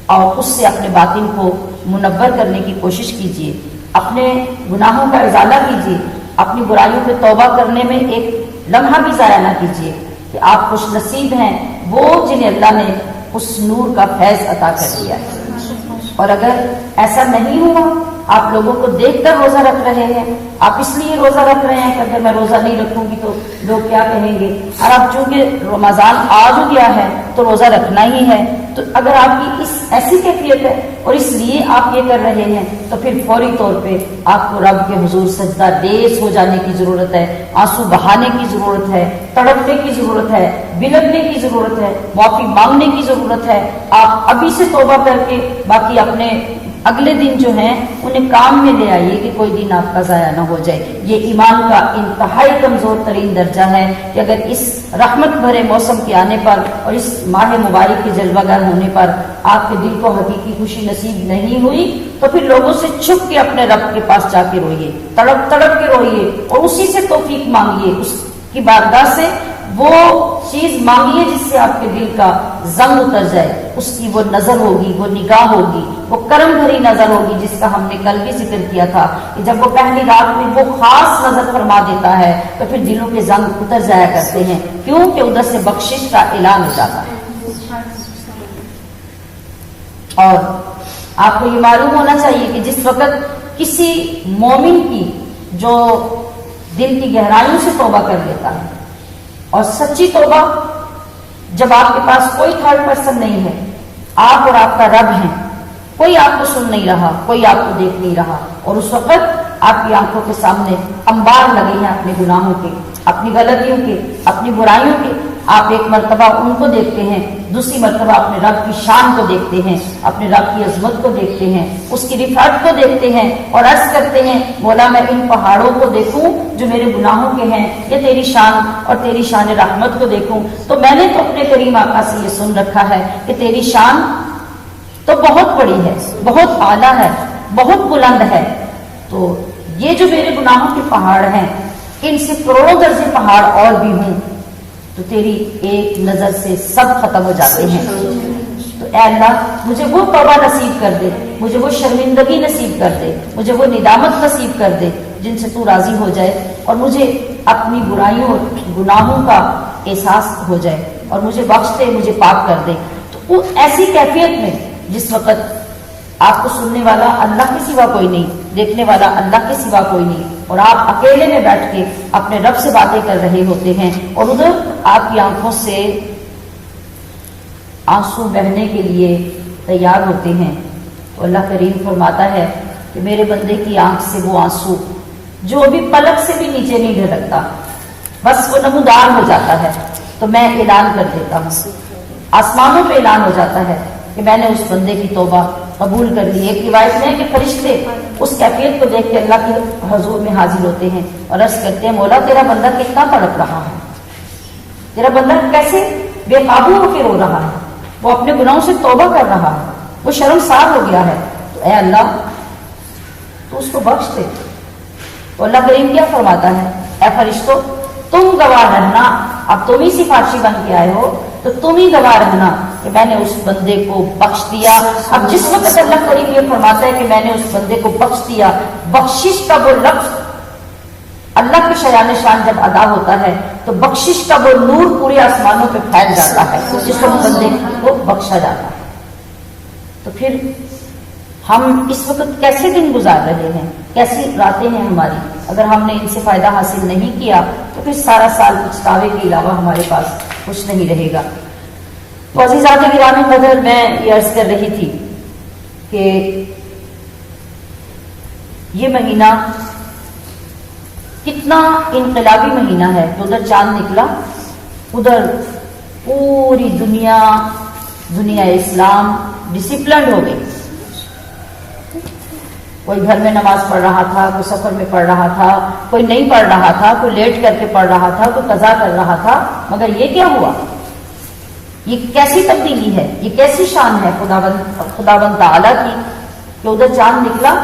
اور اس سے اپنے باطن کو منور کرنے کی کوشش کیجئے، اپنے گناہوں کا ازالہ کیجئے، اپنی برائیوں پہ توبہ کرنے میں ایک لمحہ بھی ضائع نہ کیجئے کہ آپ خوش نصیب ہیں وہ جنہیں اللہ نے اس نور کا فیض عطا کر دیا ہے۔ اور اگر ایسا نہیں ہوا، آپ لوگوں کو دیکھ کر روزہ رکھ رہے ہیں، آپ اس لیے روزہ رکھ رہے ہیں کہ اگر میں روزہ نہیں رکھوں گی تو لوگ کیا کہیں گے، اور اب چونکہ رمضان آ جو گیا ہے تو روزہ رکھنا ہی ہے، تو اگر آپ کی اس ایسی کیفیت ہے اور اس لیے آپ یہ کر رہے ہیں تو پھر فوری طور پہ آپ کو رب کے حضور سجدہ ریز ہو جانے کی ضرورت ہے، آنسو بہانے کی ضرورت ہے، تڑپنے کی ضرورت ہے، بلکنے کی ضرورت ہے، معافی مانگنے کی ضرورت ہے۔ آپ ابھی سے توبہ کر کے باقی اپنے اگلے دن جو ہیں انہیں کام میں لے آئیے کہ کوئی دن آپ کا ضائع نہ ہو جائے۔ یہ ایمان کا انتہائی کمزور ترین درجہ ہے کہ اگر اس رحمت بھرے موسم کے آنے پر اور اس ماہ مبارک کے جلوہ گر ہونے پر آپ کے دل کو حقیقی خوشی نصیب نہیں ہوئی تو پھر لوگوں سے چھپ کے اپنے رب کے پاس جا کے روئیے، تڑپ تڑپ کے روئیے اور اسی سے توفیق مانگیے، اس کی بارگاہ سے وہ چیز مانگیے جس سے آپ کے دل کا زنگ اتر جائے، اس کی وہ نظر ہوگی، وہ نگاہ ہوگی، وہ کرم بھری نظر ہوگی جس کا ہم نے کل بھی ذکر کیا تھا کہ جب وہ پہلی رات میں وہ خاص نظر فرما دیتا ہے تو پھر دلوں کے زنگ اتر جایا کرتے ہیں، کیونکہ ادھر سے بخشش کا اعلان ہو جاتا ہے۔ اور آپ کو یہ معلوم ہونا چاہیے کہ جس وقت کسی مومن کی جو دل کی گہرائیوں سے توبہ کر لیتا ہے اور سچی توبہ، جب آپ کے پاس کوئی تھرڈ پرسن نہیں ہے، آپ اور آپ کا رب ہیں، کوئی آپ کو سن نہیں رہا، کوئی آپ کو دیکھ نہیں رہا، اور اس وقت آپ کی آنکھوں کے سامنے انبار لگے ہیں اپنے گناہوں کے، اپنی غلطیوں کے، اپنی برائیوں کے، آپ ایک مرتبہ ان کو دیکھتے ہیں، دوسری مرتبہ اپنے رب کی شان کو دیکھتے ہیں، اپنے رب کی عظمت کو دیکھتے ہیں، اس کی رفعت کو دیکھتے ہیں اور عرض کرتے ہیں مولا میں ان پہاڑوں کو دیکھوں جو میرے گناہوں کے ہیں یا تیری شان اور تیری شان رحمت کو دیکھوں تو میں نے تو اپنے کریم آقا سے یہ سن رکھا ہے کہ تیری شان تو بہت بڑی ہے، بہت اعلیٰ ہے، بہت بلند ہے، تو یہ جو میرے گناہوں کے پہاڑ ہیں ان سے کروڑوں درجے پہاڑ اور بھی ہوں تو تیری ایک نظر سے سب ختم ہو جاتے ہیں، تو اے اللہ مجھے وہ توبہ نصیب کر دے، مجھے وہ شرمندگی نصیب کر دے، مجھے وہ ندامت نصیب کر دے جن سے تو راضی ہو جائے اور مجھے اپنی برائیوں اور گناہوں کا احساس ہو جائے اور مجھے بخش دے، مجھے پاک کر دے۔ تو ایسی کیفیت میں جس وقت آپ کو سننے والا اللہ کے سوا کوئی نہیں، دیکھنے والا اللہ کے سوا کوئی نہیں، اور آپ اکیلے میں بیٹھ کے اپنے رب سے باتیں کر رہے ہوتے ہیں اور ادھر آپ کی آنکھوں سے آنسو بہنے کے لیے تیار ہوتے ہیں، تو اللہ کریم فرماتا ہے کہ میرے بندے کی آنکھ سے وہ آنسو جو ابھی پلک سے بھی نیچے نہیں ڈھلکتا، بس وہ نمودار ہو جاتا ہے، تو میں اعلان کر دیتا ہوں، آسمانوں پہ اعلان ہو جاتا ہے کہ میں نے اس بندے کی توبہ قبول کر لی۔ ایک روایت میں ہے کہ فرشتے اس کیفیت کو دیکھ کے اللہ کے حضور میں حاضر ہوتے ہیں اور عرض کرتے ہیں مولا تیرا بندہ کتنا تڑپ رہا ہے، تیرا بندہ کیسے بے قابو ہو کے رو رہا ہے، وہ اپنے گناہوں سے توبہ کر رہا ہے، وہ شرمسار ہو گیا ہے، تو اے اللہ تو اس کو بخش دے۔ تو اللہ کریم کیا فرماتا ہے، اے فرشتوں تم گواہ رہنا، اب تم ہی سفارشی بن کے آئے ہو تو تم ہی گواہ رہنا کہ میں نے اس بندے کو بخش دیا۔ اب جس وقت اللہ کریم یہ فرماتا ہے کہ میں نے اس بندے کو بخش دیا، بخشش کا وہ لفظ اللہ کے شایان شان جب ادا ہوتا ہے تو بخشش کا وہ نور پورے آسمانوں پہ پھیل جاتا ہے جس وقت بندے کو بخشا جاتا ہے۔ تو پھر ہم اس وقت کیسے دن گزار رہے ہیں، کیسی راتیں ہیں ہماری، اگر ہم نے ان سے فائدہ حاصل نہیں کیا تو پھر سارا سال پچھتاوے کے علاوہ ہمارے پاس کچھ نہیں رہے گا۔ تو عزیزات گرامی قدر، میں یہ عرض کر رہی تھی کہ یہ مہینہ کتنا انقلابی مہینہ ہے، تو ادھر چاند نکلا، ادھر پوری دنیا اسلام ڈسپلنڈ ہو گئی، کوئی گھر میں نماز پڑھ رہا تھا، کوئی سفر میں پڑھ رہا تھا، کوئی نہیں پڑھ رہا تھا، کوئی لیٹ کر کے پڑھ رہا تھا، کوئی قضا کر رہا تھا، مگر یہ کیا ہوا، یہ کیسی تبدیلی ہے، یہ کیسی شان ہے خداوند تعالیٰ کی کہ ادھر چاند نکلا،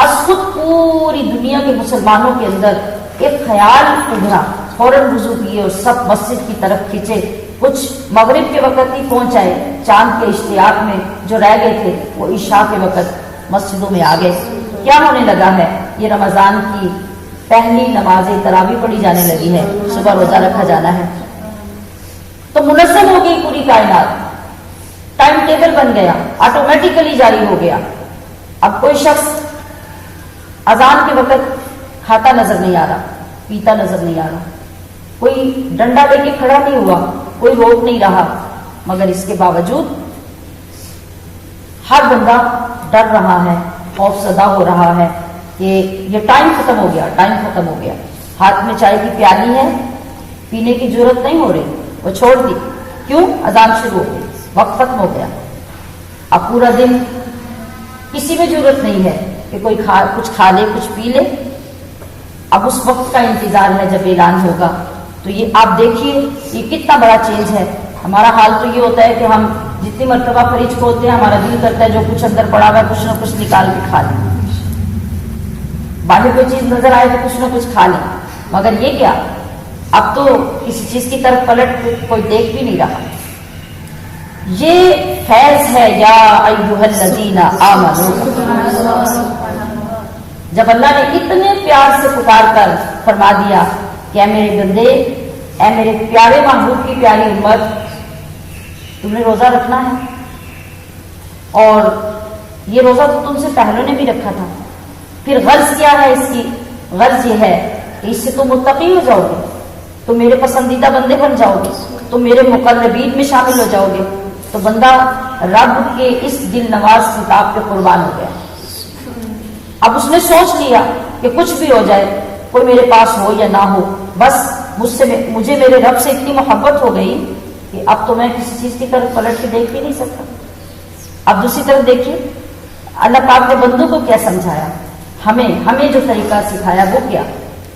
از خود پوری دنیا کے مسلمانوں کے اندر ایک خیال ابھرا، فوراً وضو کیے اور سب مسجد کی طرف کھینچے کچھ مغرب کے وقت ہی پہنچ آئے، چاند کے اشتیاق میں جو رہ گئے تھے وہ عشاء کے وقت مسجدوں میں آ گئے. کیا ہونے لگا ہے؟ یہ رمضان کی پہلی نماز تراویح پڑھی جانے لگی ہے، صبح روزہ رکھا جانا ہے. تو منظم ہو گئی پوری کائنات، ٹائم ٹیبل بن گیا، آٹومیٹیکلی جاری ہو گیا. اب کوئی شخص اذان کے وقت کھاتا نظر نہیں آ رہا، پیتا نظر نہیں آ رہا، کوئی ڈنڈا لے کے کھڑا نہیں ہوا، کوئی روک نہیں رہا، مگر اس کے باوجود ہر بندہ ڈر رہا ہے، خوف زدہ ہو رہا ہے کہ یہ ٹائم ختم ہو گیا، ٹائم ختم ہو گیا. ہاتھ میں چائے کی پیالی ہے، پینے کی ضرورت نہیں ہو رہی، وہ چھوڑ دی. کیوں؟ اذان شروع ہو گئی، وقت ختم ہو گیا. اب پورا دن کسی میں ضرورت نہیں ہے کہ کوئی کچھ کھا لے، کچھ پی لے. اب اس وقت کا انتظار ہے جب اعلان ہوگا. تو یہ آپ دیکھیے یہ کتنا بڑا چینج ہے. ہمارا حال تو یہ ہوتا ہے کہ ہم جتنی مرتبہ فریج کھولتے ہیں ہمارا دل کرتا ہے جو کچھ اندر پڑا ہوا ہے کچھ نہ کچھ نکال کے کھا لیں، باہر کوئی چیز نظر آئے تو کچھ نہ کچھ کھا لیں. مگر یہ کیا، اب تو کسی چیز کی طرف پلٹ کوئی دیکھ بھی نہیں رہا. یہ فیض ہے یا ایھا الذین آمنوا. جب اللہ نے اتنے پیار سے پکار کر فرما دیا کہ اے میرے بندے، اے میرے پیارے محبوب کی پیاری امت، تم نے روزہ رکھنا ہے. اور یہ روزہ تو تم سے پہلوں نے بھی رکھا تھا. پھر غرض کیا ہے اس کی؟ غرض یہ ہے کہ اس سے تم متقی ہو جاؤ گے، تم میرے پسندیدہ بندے بن جاؤ گے، تم میرے مقربین میں شامل ہو جاؤ گے. تو بندہ رب کے اس دل نواز کتاب پہ قربان ہو گیا. اب اس نے سوچ لیا کہ کچھ بھی ہو جائے، کوئی میرے پاس ہو یا نہ ہو، بس مجھے میرے رب سے اتنی محبت ہو گئی کہ اب تو میں کسی چیز کی طرف پلٹ کے دیکھ بھی نہیں سکتا. اب دوسری طرف دیکھیے اللہ پاک نے بندوں کو کیا سمجھایا، ہمیں جو طریقہ سکھایا وہ کیا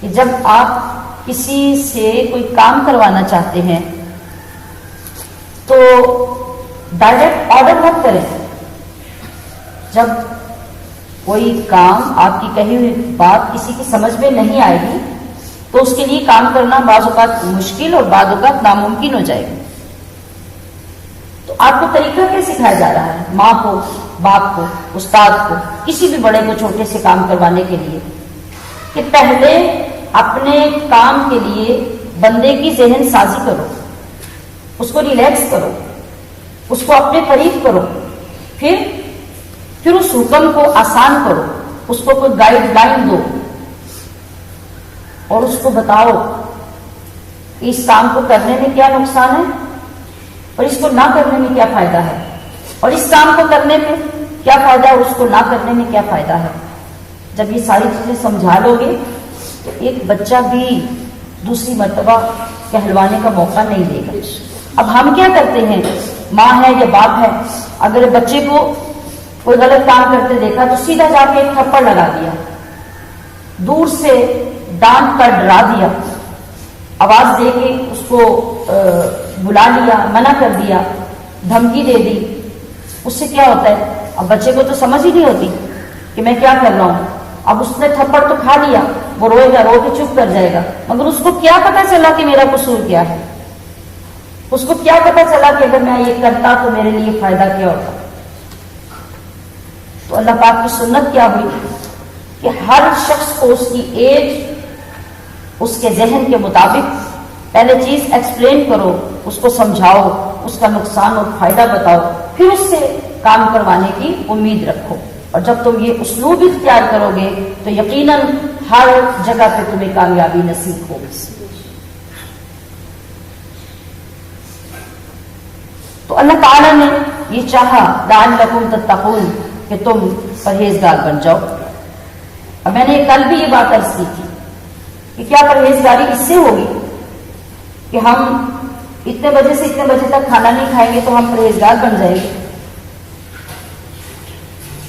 کہ جب آپ کسی سے کوئی کام کروانا چاہتے ہیں تو ڈائریکٹ آرڈر مت کریں. جب کوئی کام آپ کی کہی ہوئی بات کسی کی سمجھ میں نہیں آئے گی تو اس کے لیے کام کرنا بعض اوقات مشکل اور بعض اوقات ناممکن ہو جائے گی. تو آپ کو طریقہ کیا سکھایا جا رہا ہے؟ ماں کو، باپ کو، استاد کو، کسی بھی بڑے کو چھوٹے سے کام کروانے کے لیے کہ پہلے اپنے کام کے لیے بندے کی ذہن سازی کرو، اس کو ریلیکس کرو، اس کو اپنے قریب کرو، پھر اس حکم کو آسان کرو، اس کو کوئی گائیڈ لائن دو اور اس کو بتاؤ کہ اس کام کو کرنے میں کیا نقصان ہے اور اس کو نہ کرنے میں کیا فائدہ ہے، اور اس کام کو کرنے میں کیا فائدہ ہے اور اس کو نہ کرنے میں کیا فائدہ ہے. جب یہ ساری چیزیں سمجھا لو گے تو ایک بچہ بھی دوسری مرتبہ کہلوانے کا موقع نہیں دے گا. اب ہم کیا کرتے ہیں، ماں ہے یا باپ ہے، اگر بچے کو کوئی غلط کام کرتے دیکھا تو سیدھا جا کے ایک تھپڑ لگا دیا، دور سے ڈانٹ کر ڈرا دیا، آواز دے کے اس کو بلا لیا، منع کر دیا، دھمکی دے دی. اس سے کیا ہوتا ہے، اب بچے کو تو سمجھ ہی نہیں ہوتی کہ میں کیا کر رہا ہوں. اب اس نے تھپڑ تو کھا لیا، وہ روئے گا، رو کے چپ کر جائے گا، مگر اس کو کیا پتا چلا کہ میرا قصور کیا ہے، اس کو کیا پتا چلا کہ اگر میں یہ کرتا تو میرے لیے فائدہ کیا ہوتا. تو اللہ پاک کی سنت کیا ہوئی کہ ہر شخص کو اس کی ایج، اس کے ذہن کے مطابق پہلے چیز ایکسپلین کرو، اس کو سمجھاؤ، اس کا نقصان اور فائدہ بتاؤ، پھر اس سے کام کروانے کی امید رکھو. اور جب تم یہ اسلوب اختیار کرو گے تو یقیناً ہر جگہ پہ تمہیں کامیابی نصیب ہوگی. تو اللہ تعالیٰ نے یہ چاہا لعلکم تتقون کہ تم پرہیزگار بن جاؤ. اب میں نے کل بھی یہ بات عرض کی تھی کہ کیا پرہیزگاری اس سے ہوگی کہ ہم اتنے بجے سے اتنے بجے تک کھانا نہیں کھائیں گے تو ہم پرہیزگار بن جائیں گے،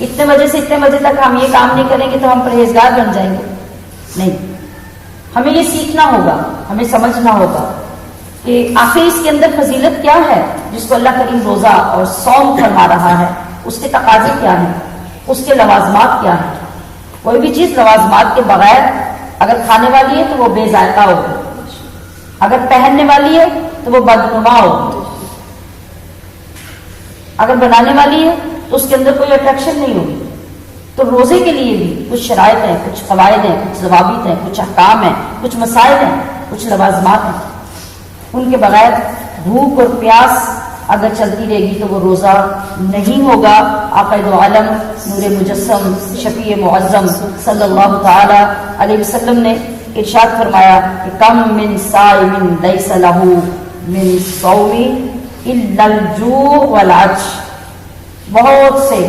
اتنے بجے سے اتنے بجے تک ہم یہ کام نہیں کریں گے تو ہم پرہیزگار بن جائیں گے؟ نہیں، ہمیں یہ سیکھنا ہوگا، ہمیں سمجھنا ہوگا کہ آخر اس کے اندر فضیلت کیا ہے جس کو اللہ کریم روزہ اور صوم فرما رہا ہے، اس کے تقاضے کیا ہیں، اس کے لوازمات کیا ہیں. کوئی بھی چیز لوازمات کے بغیر اگر کھانے والی ہے تو وہ بے ذائقہ ہوگی، اگر پہننے والی ہے تو وہ بدنما ہوگی. اگر بنانے والی ہے تو اس کے اندر کوئی اٹریکشن نہیں ہوگی. تو روزے کے لیے بھی کچھ شرائط ہیں، کچھ قواعد ہیں، کچھ ضوابط ہیں، کچھ احکام ہیں، کچھ مسائل ہیں، کچھ لوازمات ہیں. ان کے بغیر بھوک اور پیاس اگر چلتی رہے گی تو وہ روزہ نہیں ہوگا. آقا دو عالم نور مجسم شفیع معظم صلی اللہ تعالی علیہ وسلم نے ارشاد فرمایا کہ کم من صائم لیس لہ من صوم الا الجوع والعطش. بہت سے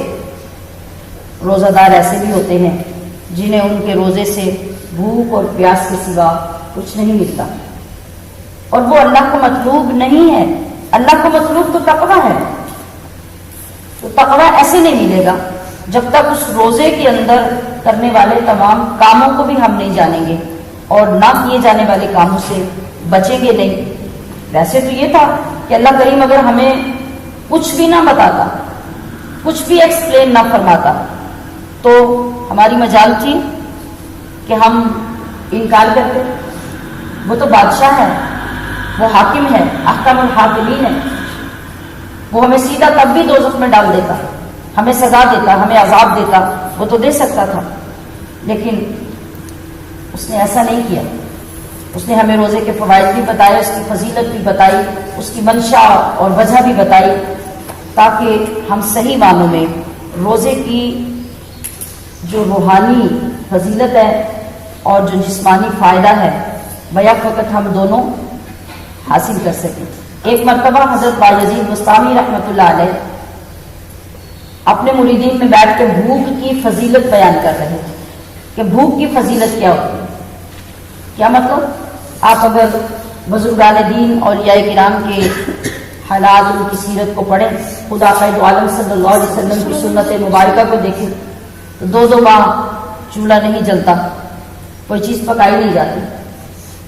روزہ دار ایسے بھی ہوتے ہیں جنہیں ان کے روزے سے بھوک اور پیاس کے سوا کچھ نہیں ملتا، اور وہ اللہ کو مطلوب نہیں ہے. اللہ کو مطلوب تو تقویٰ ہے. تو تقویٰ ایسے نہیں ملے گا جب تک اس روزے کے اندر کرنے والے تمام کاموں کو بھی ہم نہیں جانیں گے اور نہ کیے جانے والے کاموں سے بچیں گے نہیں. ویسے تو یہ تھا کہ اللہ کریم اگر ہمیں کچھ بھی نہ بتاتا، کچھ بھی ایکسپلین نہ فرماتا تو ہماری مجال تھی کہ ہم انکار کرتے. وہ تو بادشاہ ہے، وہ حاکم ہے، احکم الحاکمین ہے. وہ ہمیں سیدھا تب بھی دوزخ میں ڈال دیتا، ہمیں سزا دیتا، ہمیں عذاب دیتا. وہ تو دے سکتا تھا، لیکن اس نے ایسا نہیں کیا. اس نے ہمیں روزے کے فوائد بھی بتائے، اس کی فضیلت بھی بتائی، اس کی منشا اور وجہ بھی بتائی، تاکہ ہم صحیح معنوں میں روزے کی جو روحانی فضیلت ہے اور جو جسمانی فائدہ ہے بیک وقت ہم دونوں حاصل کر سکیں. ایک مرتبہ حضرت بایزید بستامی رحمۃ اللہ علیہ اپنے مریدین میں بیٹھ کے بھوک کی فضیلت بیان کر رہے تھے کہ بھوک کی فضیلت کیا ہوتی ہے. کیا مطلب؟ آپ اگر بزرگان دین اور اولیاء کرام کے حالات، ان کی سیرت کو پڑھیں، خدا قائد عالم صلی اللہ علیہ وسلم کی سنت مبارکہ کو دیکھیں تو 2 ماہ چولہا نہیں جلتا، کوئی چیز پکائی نہیں جاتی.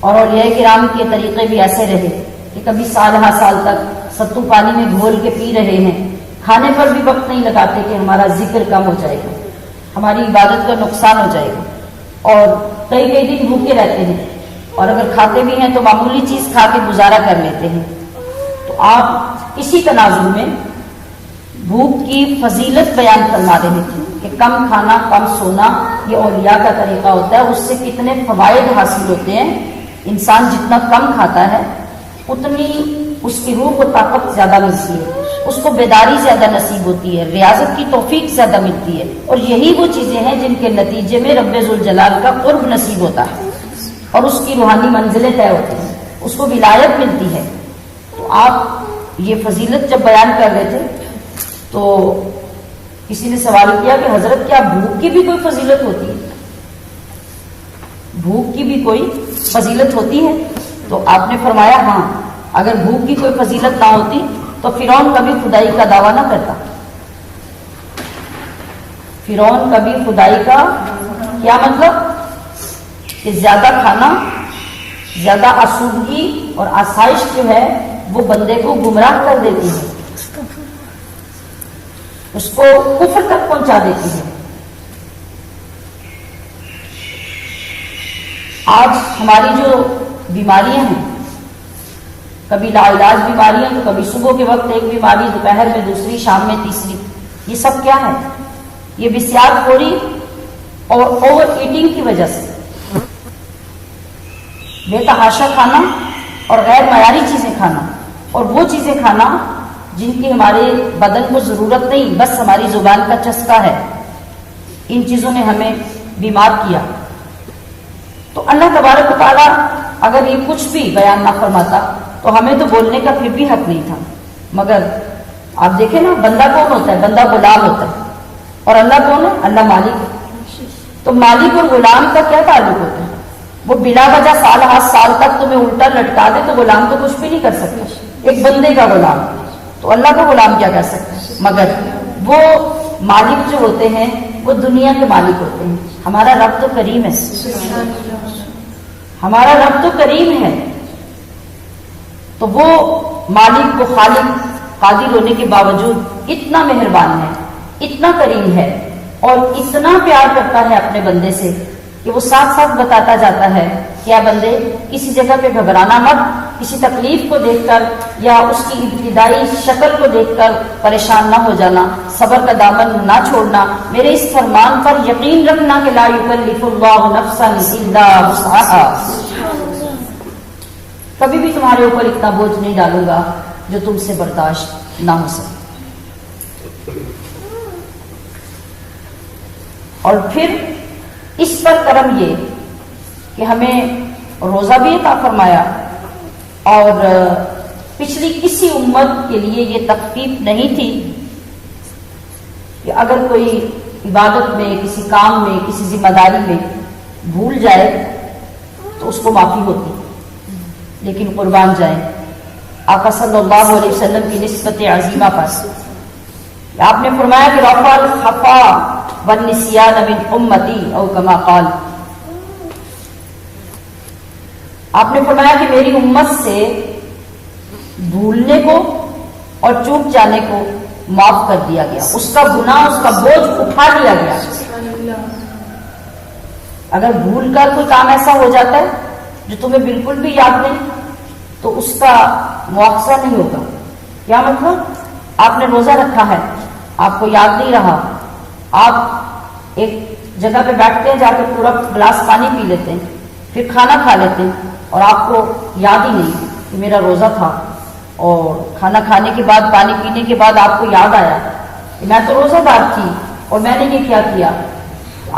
اور اولیاء کرام کے طریقے بھی ایسے رہے کہ کبھی سال ہا سال تک ستو پانی میں گھول کے پی رہے ہیں. کھانے پر بھی وقت نہیں لگاتے کہ ہمارا ذکر کم ہو جائے گا، ہماری عبادت کا نقصان ہو جائے گا. اور کئی دن بھوکے رہتے ہیں، اور اگر کھاتے بھی ہیں تو معمولی چیز کھا کے گزارا کر لیتے ہیں. تو آپ اسی تناظر میں بھوک کی فضیلت بیان فرما رہے تھے کہ کم کھانا کم سونا یہ اولیاء کا طریقہ ہوتا ہے. اس سے کتنے فوائد حاصل ہوتے ہیں. انسان جتنا کم کھاتا ہے اتنی اس کی روح کو طاقت زیادہ ملتی ہے، اس کو بیداری زیادہ نصیب ہوتی ہے، ریاضت کی توفیق زیادہ ملتی ہے. اور یہی وہ چیزیں ہیں جن کے نتیجے میں رب ذوالجلال کا قرب نصیب ہوتا ہے اور اس کی روحانی منزلیں طے ہوتی ہیں، اس کو ولایت ملتی ہے. تو آپ یہ فضیلت جب بیان کر رہے تھے تو کسی نے سوال کیا کہ حضرت کیا بھوک کی بھی کوئی فضیلت ہوتی ہے؟ بھوک کی بھی کوئی فضیلت ہوتی ہے؟ تو آپ نے فرمایا ہاں، اگر بھوک کی کوئی فضیلت نہ ہوتی تو فرعون کبھی خدائی کا دعویٰ نہ کرتا. فرعون کبھی خدائی کا کیا مطلب؟ کہ زیادہ کھانا، زیادہ آسودگی اور آسائش جو ہے وہ بندے کو گمراہ کر دیتی ہے، اس کو کفر تک پہنچا دیتی ہے. آج ہماری جو بیماریاں ہیں، کبھی لا علاج بیماریاں، تو کبھی صبح کے وقت ایک بیماری، دوپہر میں دوسری، شام میں تیسری، یہ سب کیا ہے؟ یہ بسیار خوری اور اوور ایٹنگ کی وجہ سے، بے تحاشا کھانا اور غیر معیاری چیزیں کھانا، اور وہ چیزیں کھانا جن کی ہمارے بدن کو ضرورت نہیں، بس ہماری زبان کا چسکا ہے. ان چیزوں نے ہمیں بیمار کیا. تو اللہ تبارک و تعالیٰ اگر یہ کچھ بھی بیان نہ فرماتا تو ہمیں تو بولنے کا پھر بھی حق نہیں تھا. مگر آپ دیکھیں نا، بندہ کون ہوتا ہے؟ بندہ غلام ہوتا ہے. اور اللہ کون ہے؟ اللہ مالک ہے. تو مالک اور غلام کا کیا تعلق ہوتا ہے؟ وہ بلا وجہ سال ہر سال تک تمہیں الٹا لٹکا دے تو غلام تو کچھ بھی نہیں کر سکتا. ایک بندے کا غلام، تو اللہ کا غلام کیا کر سکتا ہے؟ مگر وہ مالک جو ہوتے ہیں وہ دنیا کے مالک ہوتے ہیں. ہمارا رب تو کریم ہے، ہمارا رب تو کریم ہے. تو وہ مالک کو خالق قادر ہونے کے باوجود اتنا مہربان ہے، اتنا کریم ہے اور اتنا پیار کرتا ہے اپنے بندے سے کہ وہ ساتھ ساتھ بتاتا جاتا ہے کیا بندے کسی جگہ پہ گھبرانا مت، کسی تکلیف کو دیکھ کر یا اس کی ابتدائی شکل کو دیکھ کر پریشان نہ ہو جانا، صبر کا دامن نہ چھوڑنا، میرے اس فرمان پر یقین رکھنا کہ لا یکلف اللہ نفسا الا وسعها، کبھی بھی تمہارے اوپر اتنا بوجھ نہیں ڈالوں گا جو تم سے برداشت نہ ہو سکے۔ اور پھر اس پر کرم یہ کہ ہمیں روزہ بھی عطا فرمایا، اور پچھلی کسی امت کے لیے یہ تخفیف نہیں تھی کہ اگر کوئی عبادت میں، کسی کام میں، کسی ذمہ داری میں بھول جائے تو اس کو معافی ہوتی، لیکن قربان جائیں آقا صلی اللہ علیہ وسلم کی نسبت عظیمہ پر آپ نے فرمایا کہ رفع الخطا والنسیان من امتی او کما قال، آپ نے فرمایا کہ میری امت سے بھولنے کو اور چوک جانے کو معاف کر دیا گیا، اس کا گناہ، اس کا بوجھ اٹھا دیا گیا۔ اگر بھول کر کوئی کام ایسا ہو جاتا ہے جو تمہیں بالکل بھی یاد نہیں تو اس کا مواخذہ نہیں ہوگا۔ کیا مطلب؟ آپ نے روزہ رکھا ہے، آپ کو یاد نہیں رہا، آپ ایک جگہ پہ بیٹھتے ہیں، جا کے پورا گلاس پانی پی لیتے ہیں، پھر کھانا کھا لیتے ہیں اور آپ کو یاد ہی نہیں کہ میرا روزہ تھا، اور کھانا کھانے کے بعد، پانی پینے کے بعد آپ کو یاد آیا کہ میں تو روزہ دار تھی اور میں نے یہ کیا کیا۔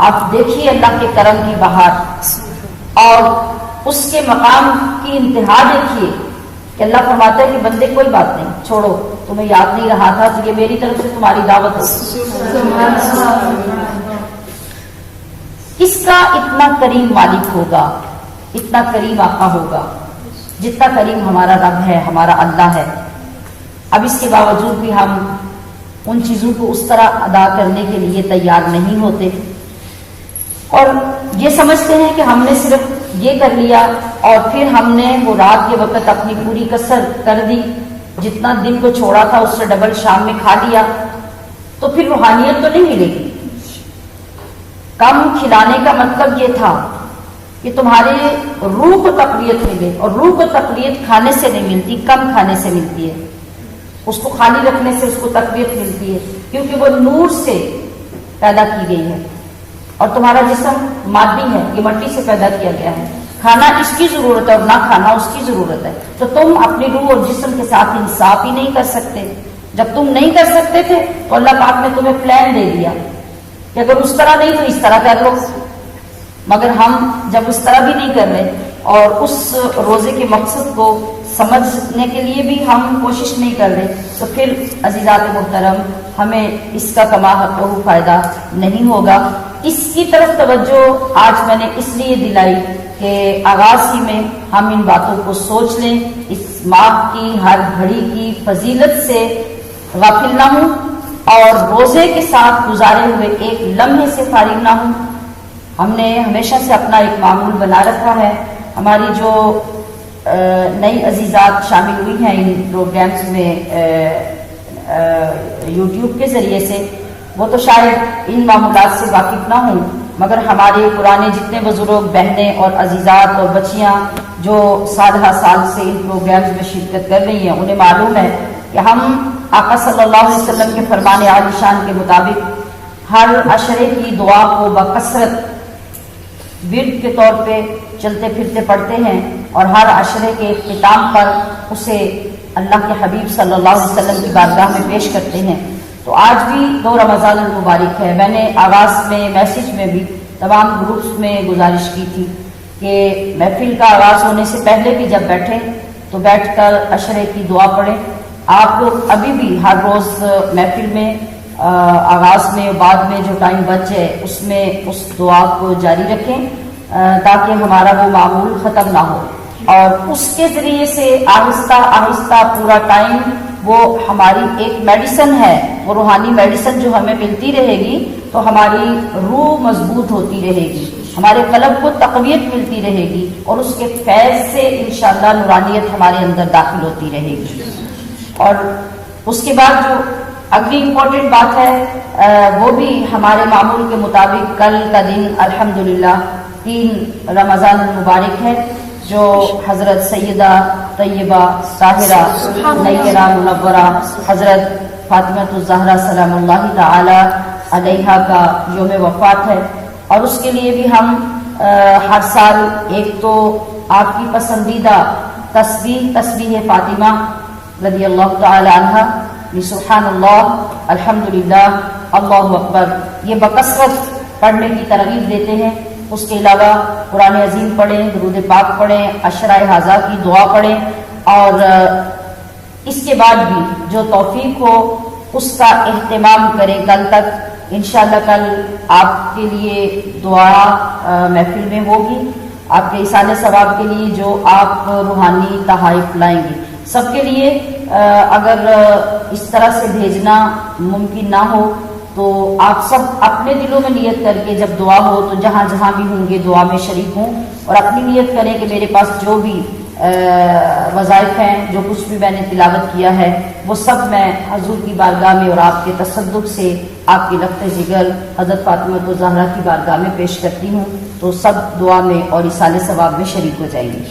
آپ دیکھیے اللہ کے کرم کی بہار اور اس کے مقام کی انتہا دیکھیے کہ اللہ فرماتا ہے کہ بندے کوئی بات نہیں، چھوڑو، تمہیں یاد نہیں رہا تھا تو یہ میری طرف سے تمہاری دعوت ہے۔ کس کا اتنا کریم مالک ہوگا، اتنا کریم آقا ہوگا جتنا کریم ہمارا رب ہے، ہمارا اللہ ہے۔ اب اس کے باوجود بھی ہم ان چیزوں کو اس طرح ادا کرنے کے لیے تیار نہیں ہوتے اور یہ سمجھتے ہیں کہ ہم نے صرف یہ کر لیا اور پھر ہم نے وہ رات کے وقت اپنی پوری کسر کر دی، جتنا دن کو چھوڑا تھا اس سے ڈبل شام میں کھا لیا تو پھر روحانیت تو نہیں ملے گی۔ کم کھلانے کا مطلب یہ تھا کہ تمہارے روح کو تقویت ملے، اور روح کو تقویت کھانے سے نہیں ملتی، کم کھانے سے ملتی ہے۔ اس کو خالی رکھنے سے اس کو تقویت ملتی ہے، کیونکہ وہ نور سے پیدا کی گئی ہے اور تمہارا جسم مادی ہے، یہ مٹی سے پیدا کیا گیا ہے۔ کھانا اس کی ضرورت ہے اور نہ کھانا اس کی ضرورت ہے، تو تم اپنی روح اور جسم کے ساتھ انصاف ہی نہیں کر سکتے۔ جب تم نہیں کر سکتے تھے تو اللہ پاک نے تمہیں پلان دے دیا کہ اگر اس طرح نہیں تو اس طرح کر لو، مگر ہم جب اس طرح بھی نہیں کر رہے اور اس روزے کے مقصد کو سمجھنے کے لیے بھی ہم کوشش نہیں کر رہے تو پھر عزیزات محترم ہمیں اس کا کما حقہ فائدہ نہیں ہوگا۔ اس کی طرف توجہ آج میں نے اس لیے دلائی کہ آغاز ہی میں ہم ان باتوں کو سوچ لیں، اس ماہ کی ہر گھڑی کی فضیلت سے غافل نہ ہوں اور روزے کے ساتھ گزارے ہوئے ایک لمحے سے فارغ نہ ہوں۔ ہم نے ہمیشہ سے اپنا ایک معمول بنا رکھا ہے، ہماری جو نئی عزیزات شامل ہوئی ہیں ان پروگرامز میں یوٹیوب کے ذریعے سے، وہ تو شاید ان معمولات سے واقف نہ ہوں، مگر ہمارے پرانے جتنے بزرگ بہنیں اور عزیزات اور بچیاں جو سال ہر سال سے ان پروگرامز میں شرکت کر رہی ہیں انہیں معلوم ہے کہ ہم آقا صلی اللہ علیہ وسلم کے فرمان عالی شان کے مطابق ہر عشرے کی دعا کو بکثرت ورد کے طور پہ چلتے پھرتے پڑھتے ہیں اور ہر عشرے کے اختتام پر اسے اللہ کے حبیب صلی اللہ علیہ وسلم کی بارگاہ میں پیش کرتے ہیں۔ تو آج بھی 2 رمضان المبارک ہے۔ میں نے آغاز میں میسج میں بھی تمام گروپس میں گزارش کی تھی کہ محفل کا آغاز ہونے سے پہلے بھی جب بیٹھیں تو بیٹھ کر عشرے کی دعا پڑھیں۔ آپ لوگ ابھی بھی ہر روز محفل میں آغاز میں بعد میں جو ٹائم بچ جائے اس میں اس دعا کو جاری رکھیں تاکہ ہمارا وہ معمول ختم نہ ہو، اور اس کے ذریعے سے آہستہ آہستہ پورا ٹائم وہ ہماری ایک میڈیسن ہے، وہ روحانی میڈیسن جو ہمیں ملتی رہے گی تو ہماری روح مضبوط ہوتی رہے گی، ہمارے قلب کو تقویت ملتی رہے گی اور اس کے فیض سے انشاءاللہ نورانیت ہمارے اندر داخل ہوتی رہے گی۔ اور اس کے بعد جو اگلی امپورٹنٹ بات ہے وہ بھی ہمارے معمول کے مطابق کل کا دن الحمدللہ 3 رمضان المبارک ہے، جو حضرت سیدہ طیبہ طاہرہ نیرہ منورہ حضرت فاطمہ الزہرا سلام اللہ تعالی علیہا کا یوم وفات ہے، اور اس کے لیے بھی ہم ہر سال ایک تو آپ کی پسندیدہ تسبیح فاطمہ رضی اللہ تعالی عنہ، سبحان اللہ، الحمدللہ، اللہ اکبر، یہ بکثرت پڑھنے کی ترغیب دیتے ہیں۔ اس کے علاوہ قرآن عظیم پڑھیں، درود پاک پڑھیں، عشرۂ حاضہ کی دعا پڑھیں، اور اس کے بعد بھی جو توفیق ہو اس کا اہتمام کریں۔ کل تک انشاءاللہ کل آپ کے لیے دعا محفل میں ہوگی، آپ کے ایصال ثواب کے لیے جو آپ روحانی تحائف لائیں گے۔ سب کے لیے اگر اس طرح سے بھیجنا ممکن نہ ہو تو آپ سب اپنے دلوں میں نیت کر کے جب دعا ہو تو جہاں جہاں بھی ہوں گے دعا میں شریک ہوں، اور اپنی نیت کریں کہ میرے پاس جو بھی وظائف ہیں، جو کچھ بھی میں نے تلاوت کیا ہے، وہ سب میں حضور کی بارگاہ میں اور آپ کے تصدق سے آپ کی لفظ جگر حضرت فاطمہ الزہرا کی بارگاہ میں پیش کرتی ہوں، تو سب دعا میں اور ایصال ثواب میں شریک ہو جائیں گے۔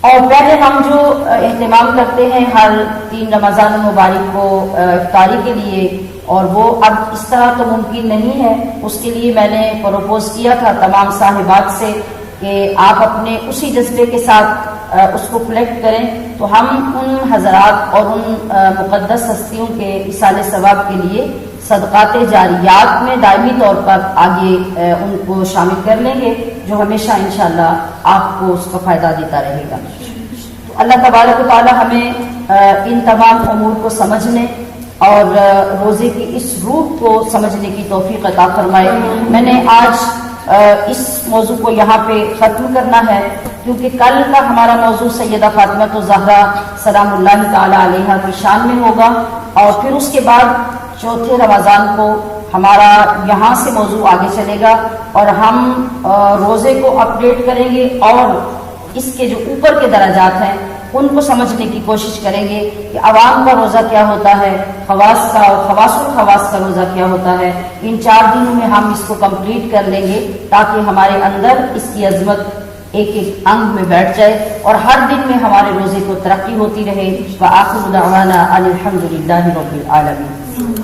اور پہلے ہم جو اہتمام کرتے ہیں ہر 3 رمضان مبارک کو افطاری کے لیے، اور وہ اب اس طرح تو ممکن نہیں ہے، اس کے لیے میں نے پروپوز کیا تھا تمام صاحبات سے کہ آپ اپنے اسی جذبے کے ساتھ اس کو کلیکٹ کریں، تو ہم ان حضرات اور ان مقدس ہستیوں کے ایصال ثواب کے لیے صدقات جاریات میں دائمی طور پر آگے ان کو شامل کر لیں گے، جو ہمیشہ انشاءاللہ آپ کو اس کا فائدہ دیتا رہے گا۔ تو اللہ تبارک و تعالی ہمیں ان تمام امور کو سمجھنے اور روزے کی اس روح کو سمجھنے کی توفیق عطا فرمائے۔ میں نے آج اس موضوع کو یہاں پہ ختم کرنا ہے، کیونکہ کل کا ہمارا موضوع سیدہ فاطمہ الزہرا سلام اللہ تعالی علیہا کی شان میں ہوگا، اور پھر اس کے بعد 4 رمضان کو ہمارا یہاں سے موضوع آگے چلے گا، اور ہم روزے کو اپڈیٹ کریں گے اور اس کے جو اوپر کے درجات ہیں ان کو سمجھنے کی کوشش کریں گے کہ عوام کا روزہ کیا ہوتا ہے، خواص کا اور خواص الخواص کا روزہ کیا ہوتا ہے۔ ان 4 دنوں میں ہم اس کو کمپلیٹ کر لیں گے تاکہ ہمارے اندر اس کی عظمت ایک ایک انگ میں بیٹھ جائے، اور ہر دن میں ہمارے روزے کو ترقی ہوتی رہے۔ وآخر دعوانا ان الحمد للہ رب العالمین۔